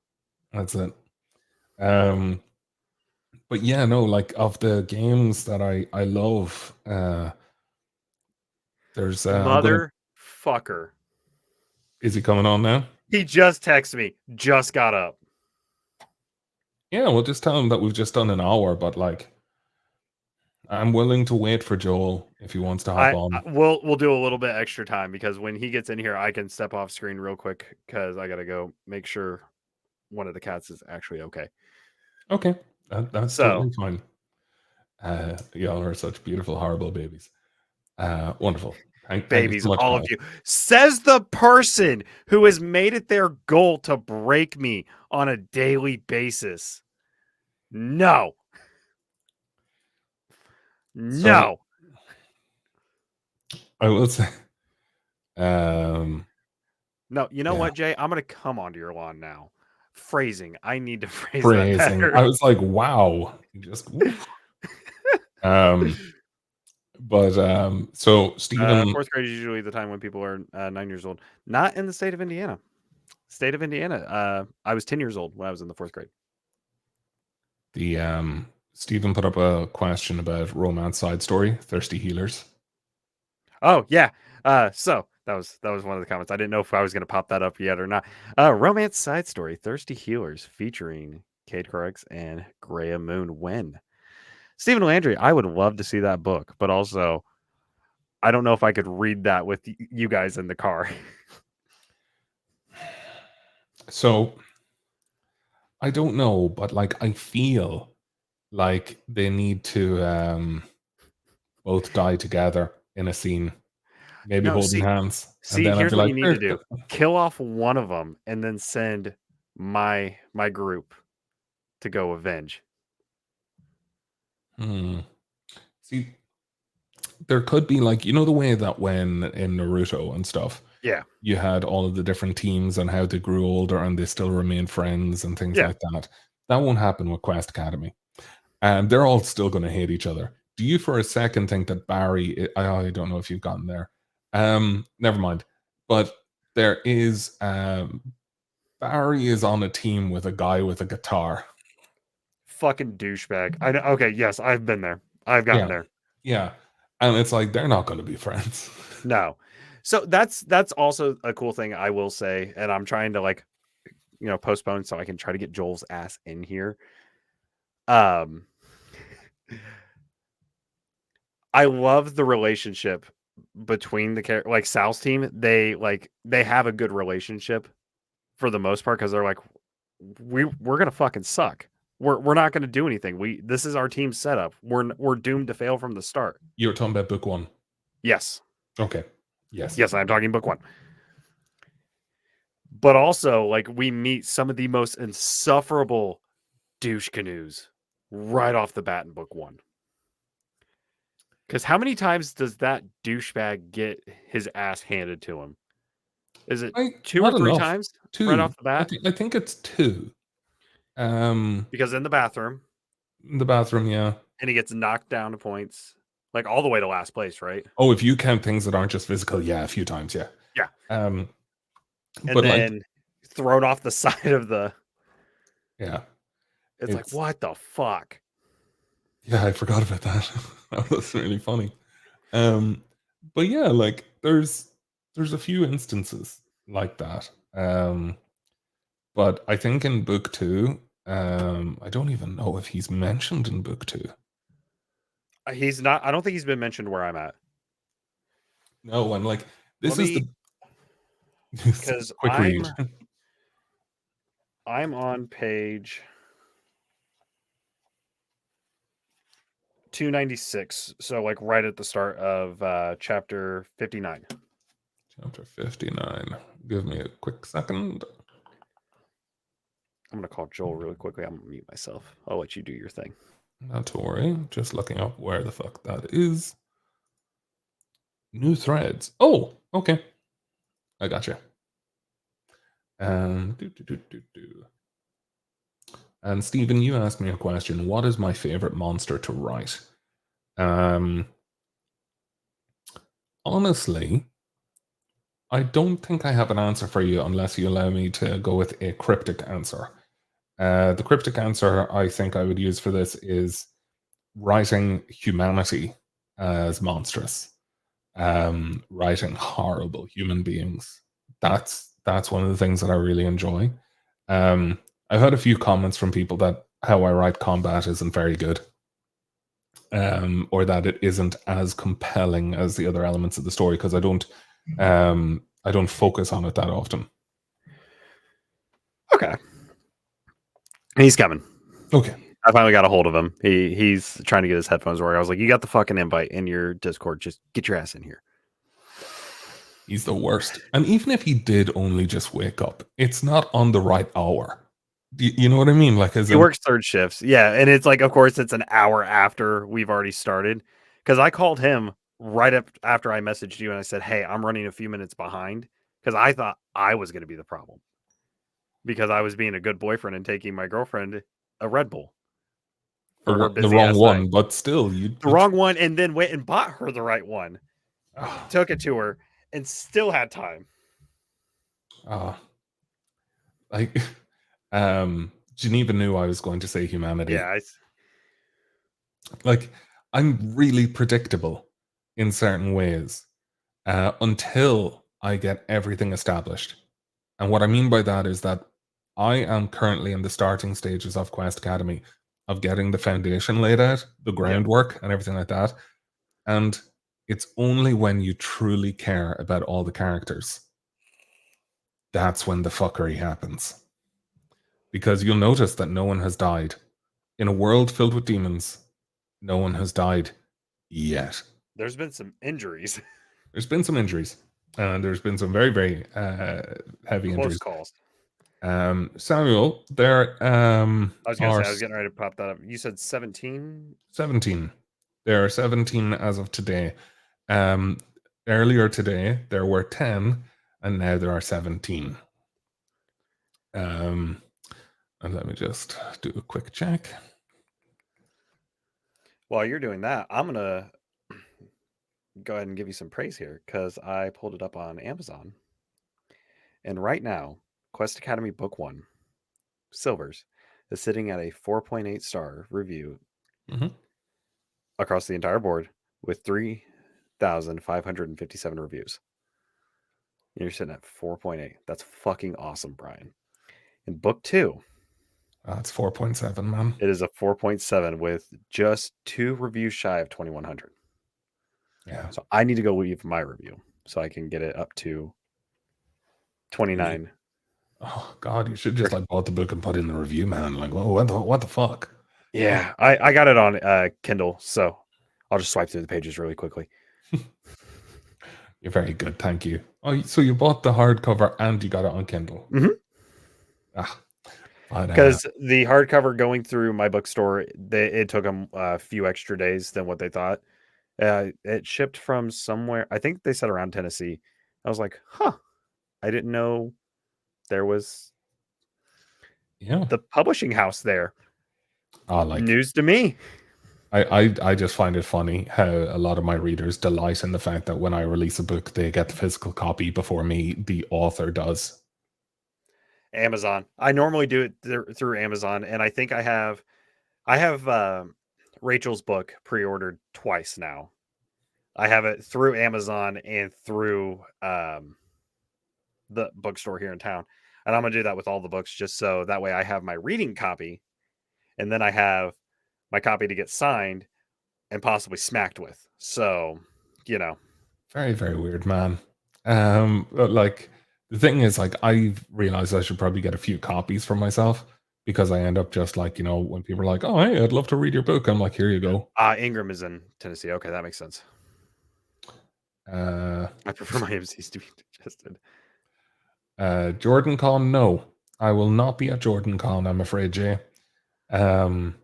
that's it. Um, but yeah, no, like of the games that I love, there's I'm gonna. Motherfucker. Is he coming on now? He just texted me. Just got up. Yeah, we'll just tell him that we've just done an hour. But like, I'm willing to wait for Joel if he wants to hop on. We'll do a little bit extra time because when he gets in here, I can step off screen real quick because I gotta go make sure one of the cats is actually okay. Okay, that's So, totally fine. Y'all are such beautiful, horrible babies. Wonderful. Thank you babies, so much, all of Kyle. you, says the person who has made it their goal to break me on a daily basis. No, So no. I will say, um, No, you know yeah, what, Jay? I'm gonna come onto your lawn now. Phrasing. I need to phrase that phrasing. better. I was like, wow, just woof. Um, but so Stephen, Fourth grade is usually the time when people are 9 years old. Not in the state of Indiana. State of Indiana. I was 10 years old when I was in the fourth grade. the Stephen put up a question about romance side story, thirsty healers. Oh yeah. So that was one of the comments. I didn't know if I was going to pop that up yet or not. Romance side story: Thirsty Healers, featuring Kate Crux and Graham Moon. When Stephen Landry, I would love to see that book, but also I don't know if I could read that with you guys in the car. So I don't know, but like I feel like they need to both die together in a scene, maybe No, holding hands, and see, then I'd here's be what like, you need to do: kill off one of them, and then send my group to go avenge. hmm. See, there could be like the way that when in Naruto and stuff, Yeah, you had all of the different teams and how they grew older and they still remain friends and things yeah. like that. That won't happen with Quest Academy, and they're all still going to hate each other. Do you for a second think that Barry? I don't know if you've gotten there. Never mind. But there is Barry is on a team with a guy with a guitar. Fucking douchebag. I know. Okay, yes, I've been there. I've gotten Yeah, there. yeah, and it's like they're not going to be friends. No. So that's also a cool thing I will say, and I'm trying to like, postpone so I can try to get Joel's ass in here. Um I love the relationship between the like Sal's team. They have a good relationship for the most part because they're like, we're gonna fucking suck. We're not gonna do anything. This is our team setup. We're doomed to fail from the start. You're talking about book one. Yes. Okay. Yes. Yes, I'm talking book one. But also, like, we meet some of the most insufferable douche canoes right off the bat in book one. Because how many times does that douchebag get his ass handed to him? Is it two or Not three enough. times right Two. off the bat? I think it's two. Because in the bathroom, In the bathroom, yeah. and he gets knocked down to points, like all the way to last place, right? Oh, if you count things that aren't just physical, yeah, a few times, yeah. Yeah. Um, And but like, then thrown off the side of the. yeah, It's like, it's what the fuck? yeah, I forgot about that. That was really funny. Um, but yeah, like there's a few instances like that. But I think in book two, I don't even know if he's mentioned in book two. He's not. I don't think he's been mentioned where I'm at. No, and like Let this is me, the because quick read. I'm on page 296, so like right at the start of chapter 59. Chapter 59. Give me a quick second. I'm gonna call Joel really quickly. I'm gonna mute myself. I'll let you do your thing. Not to worry. Just looking up where the fuck that is. New threads. Oh, okay. I gotcha. Do, do, do, do, do. And Stephen, you asked me a question. What is my favorite monster to write? Honestly, I don't think I have an answer for you unless you allow me to go with a cryptic answer. The cryptic answer I think I would use for this is writing humanity as monstrous, writing horrible human beings. That's one of the things that I really enjoy. I've had a few comments from people that how I write combat isn't very good, or that it isn't as compelling as the other elements of the story because I don't focus on it that often. Okay. He's coming. Okay. I finally got a hold of him. He's trying to get his headphones working. I was like, "You got the fucking invite in your Discord. Just get your ass in here." He's the worst. And even if he did only just wake up, it's not on the right hour. You know what I mean? Like, as He in, works third shifts. Yeah, and it's like, of course, it's an hour after we've already started. Because I called him right up after I messaged you and I said, "Hey, I'm running a few minutes behind," because I thought I was going to be the problem because I was being a good boyfriend and taking my girlfriend a Red Bull for her the busy wrong ass night. one, but still, The wrong one, and then went and bought her the right one. oh, Took it to her and still had time. like, Geneva knew I was going to say humanity. Yeah, Like, I'm really predictable in certain ways until I get everything established. And what I mean by that is that I am currently in the starting stages of Quest Academy of getting the foundation laid out, the groundwork, and everything like that. And it's only when you truly care about all the characters that's when the fuckery happens. Because you'll notice that no one has died. In a world filled with demons, no one has died yet. There's been some injuries. There's been some injuries, and there's been some very, very heavy Close injuries. calls. Samuel, there I was gonna are say I was getting ready to pop that up. You said 17? 17. There are 17 as of today. Earlier today, there were 10, and now there are 17. And let me just do a quick check. While you're doing that, I'm gonna go ahead and give you some praise here because I pulled it up on Amazon. And right now, Quest Academy Book 1, Silvers, is sitting at a 4.8 star review across the entire board with 3,557 reviews. And you're sitting at 4.8. That's fucking awesome, Brian. In Book 2, That's 4.7, man. it is a 4.7 with just 2 reviews shy of 2,100. Yeah. So I need to go leave my review so I can get it up to 29. Oh God, you should just like bought the book and put in the review, man. Like, well, what the fuck? Yeah, I got it on Kindle, so I'll just swipe through the pages really quickly. You're very good, thank you. Oh, so you bought the hardcover and you got it on Kindle. Because the hardcover going through my bookstore, it took them a few extra days than what they thought. It shipped from somewhere. I think they said around Tennessee. I was like, huh, I didn't know there was the publishing house there. News to me. I just find it funny how a lot of my readers delight in the fact that when I release a book, they get the physical copy before me, the author does. Amazon. I normally do it through Amazon, and I think I have Rachel's book pre-ordered twice now. I have it through Amazon and through the bookstore here in town. And I'm going to do that with all the books just so that way I have my reading copy and then I have my copy to get signed and possibly smacked with. So, Very, very weird, man. Like the thing is, like, I realized I should probably get a few copies for myself because I end up just like, when people are like, "Oh, hey, I'd love to read your book," I'm like, "Here you go." Ingram is in Tennessee. Okay, that makes sense. I prefer my MCs to be digested. Jordan Con, no. I will not be at Jordan Con, I'm afraid, Jay. Um,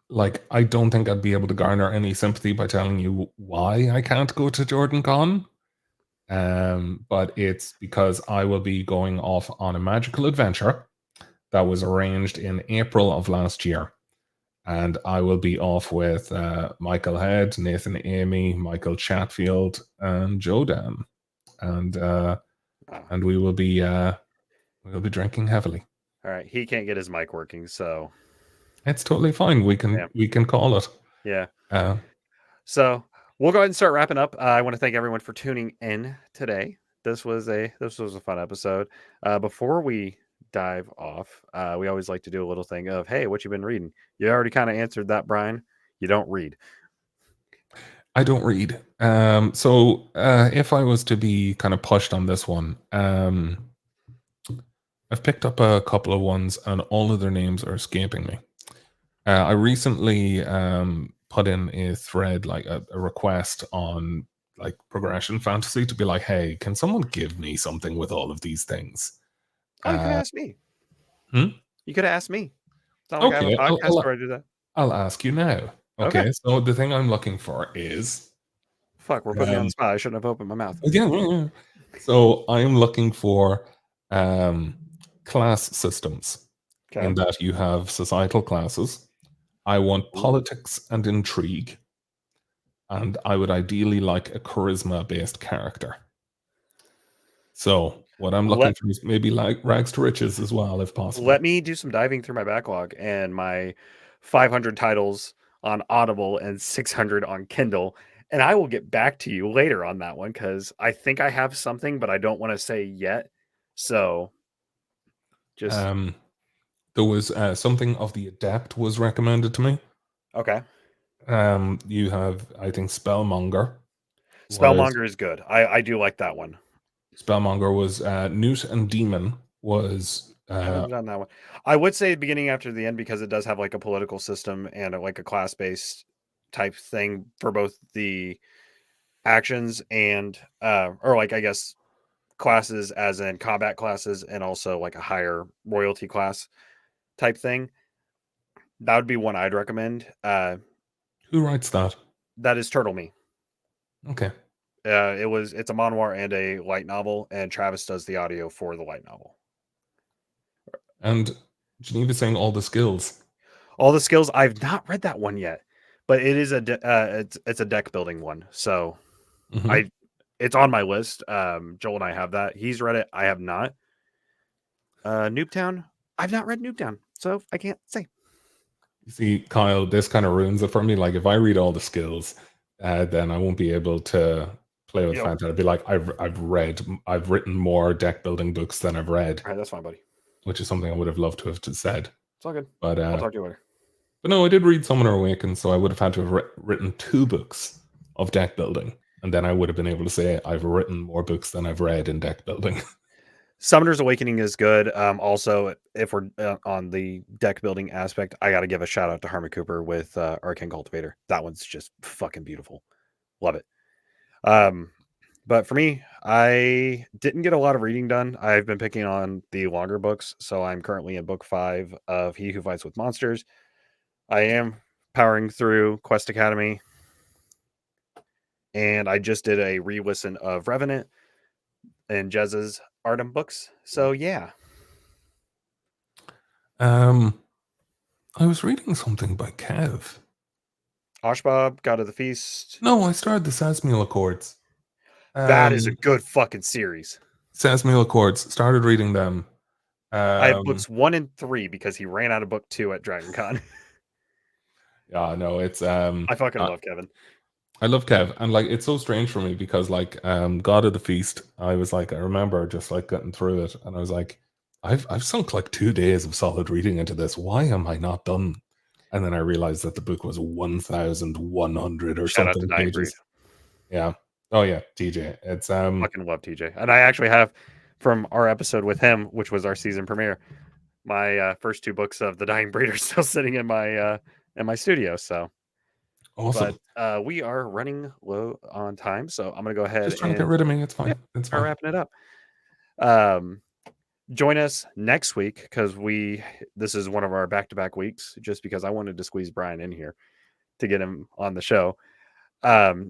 like, I don't think I'd be able to garner any sympathy by telling you why I can't go to Jordan Con. But it's because I will be going off on a magical adventure that was arranged in April of last year. And I will be off with Michael Head, Nathan Amy, Michael Chatfield, and Joe Dan. And we will be drinking heavily. All right, he can't get his mic working, so It's totally fine. We yeah, can call it. yeah. Uh, So we'll go ahead and start wrapping up. I want to thank everyone for tuning in today. This was a fun episode. Before we dive off, we always like to do a little thing of, hey, what you been reading? You already kind of answered that, Brian. You don't read. I don't read. So if I was to be kind of pushed on this one, I've picked up a couple of ones, and all of their names are escaping me. I recently put in a thread, like a request on like Progression Fantasy, to be like, hey, can someone give me something with all of these things? Oh, you could Uh, have asked me. hmm? You could have asked me. It's not like I have a Okay, podcast where I do that. I'll ask you now. Okay. Okay, so the thing I'm looking for is Fuck, we're putting me on the spot. I shouldn't have opened my mouth. yeah, yeah, yeah. So I am looking for um, class systems in Okay. that you have societal classes. I want Ooh. politics and intrigue, and I would ideally like a charisma-based character. So what I'm looking Let for is maybe like rags to riches as well, if possible. let me do some diving through my backlog and my 500 titles on Audible and 600 on Kindle, and I will get back to you later on that one because I think I have something, but I don't want to say yet. So just Um, there was something of the Adept was recommended to me. okay. You have, I think, was Spellmonger is good. I do like that one. Spellmonger was Newt and Demon was I haven't done that one. I would say beginning after the end because it does have like a political system and like a class based type thing for both the actions and or like I guess classes as in combat classes and also like a higher royalty class type thing. That would be one I'd recommend. who writes that? That is Turtle Me. Okay. It's a manhwa and a light novel, and Travis does the audio for the light novel. And Geneva's saying all the skills. All the skills. I've not read that one yet, but it is it's a deck building one. So Hmm. I it's on my list. Joel and I have that. He's read it. I have not. Noobtown. I've not read Noobtown, so I can't say. You see, Kyle, this kind of ruins it for me. Like, if I read all the skills, then I won't be able to play with Yep. Fanta. I'd be like, I've written more deck building books than I've read, All right, that's fine, buddy. which is something I would have loved to have said. It's all good. But I'll talk to you later. but no, I did read Summoner Awakens, so I would have had to have written 2 books of deck building, and then I would have been able to say I've written more books than I've read in deck building. Summoner's Awakening is good. Also, if we're on the deck building aspect, I got to give a shout out to Harmon Cooper with Arcane Cultivator. That one's just fucking beautiful. Love it. But for me, I didn't get a lot of reading done. I've been picking on the longer books, so I'm currently in book 5 of He Who Fights with Monsters. I am powering through Quest Academy, and I just did a re-listen of Revenant and Jez's Artem books. So yeah, Um, I was reading something by Kev. Oshbob, God of the Feast. No, I started the Sasmiel Accords. That is a Um, good fucking series. Sasmiel Accords. Started reading them. I have books 1 and 3 because he ran out of book 2 at Dragon Con. Yeah, no, it's I fucking love Kevin. I love Kev, and like it's so strange for me because like God of the Feast, I was like, I remember just like getting through it, and I was like, I've sunk like 2 days of solid reading into this. Why am I not done? And then I realized that the book was 1,100 or Shout out to something Dying Breed. pages. Yeah. Oh yeah, TJ. It's Fucking love TJ. And I actually have from our episode with him, which was our season premiere, my first 2 books of The Dying Breed are still sitting in my studio. So, but awesome. we are running low on time, so I'm gonna go ahead Just trying to get and rid of me. It's yeah, fine. It's start fine. wrapping it up. Um, Join us next week because this is one of our back-to-back weeks. Just because I wanted to squeeze Brian in here to get him on the show.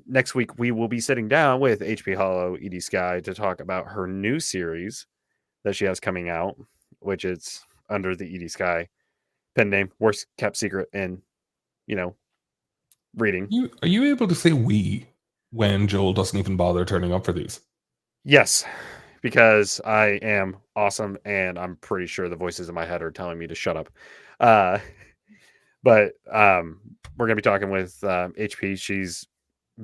Next week we will be sitting down with HP Hollow ED Sky to talk about her new series that she has coming out, which is under the ED Sky pen name, worst kept secret in, reading. Are you able to say we when Joel doesn't even bother turning up for these? Yes, because I am awesome and I'm pretty sure the voices in my head are telling me to shut up. But we're going to be talking with HP. She's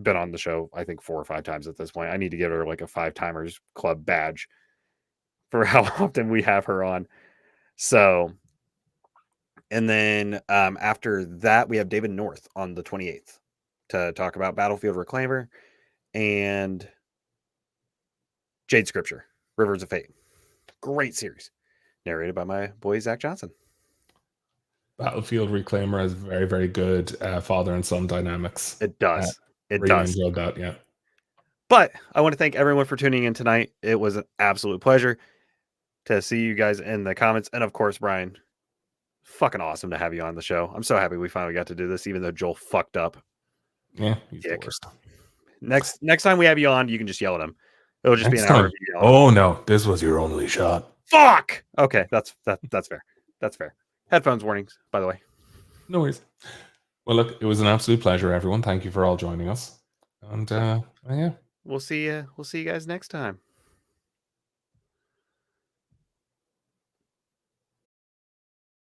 been on the show, I think, 4 or 5 times at this point. I need to give her like a 5-timers club badge for how often we have her on. So, and then after that, we have David North on the 28th to talk about Battlefield Reclaimer and Jade Scripture, Rivers of Fate. Great series, narrated by my boy Zach Johnson. Battlefield Reclaimer has very, very good father and son dynamics. It does. It really does. enjoyed that, yeah. But I want to thank everyone for tuning in tonight. It was an absolute pleasure to see you guys in the comments. And of course, Brian, fucking awesome to have you on the show. I'm so happy we finally got to do this, even though Joel fucked up. Yeah, he's Dick. the worst. Next time we have you on, you can just yell at him. It'll just Next be an hour time. of you yelling. Oh no, this was your only shot. Fuck. Okay, that's fair. That's fair. Headphones warnings, by the way. No worries. Well, look, it was an absolute pleasure, everyone. Thank you for all joining us. And yeah, we'll see you guys next time.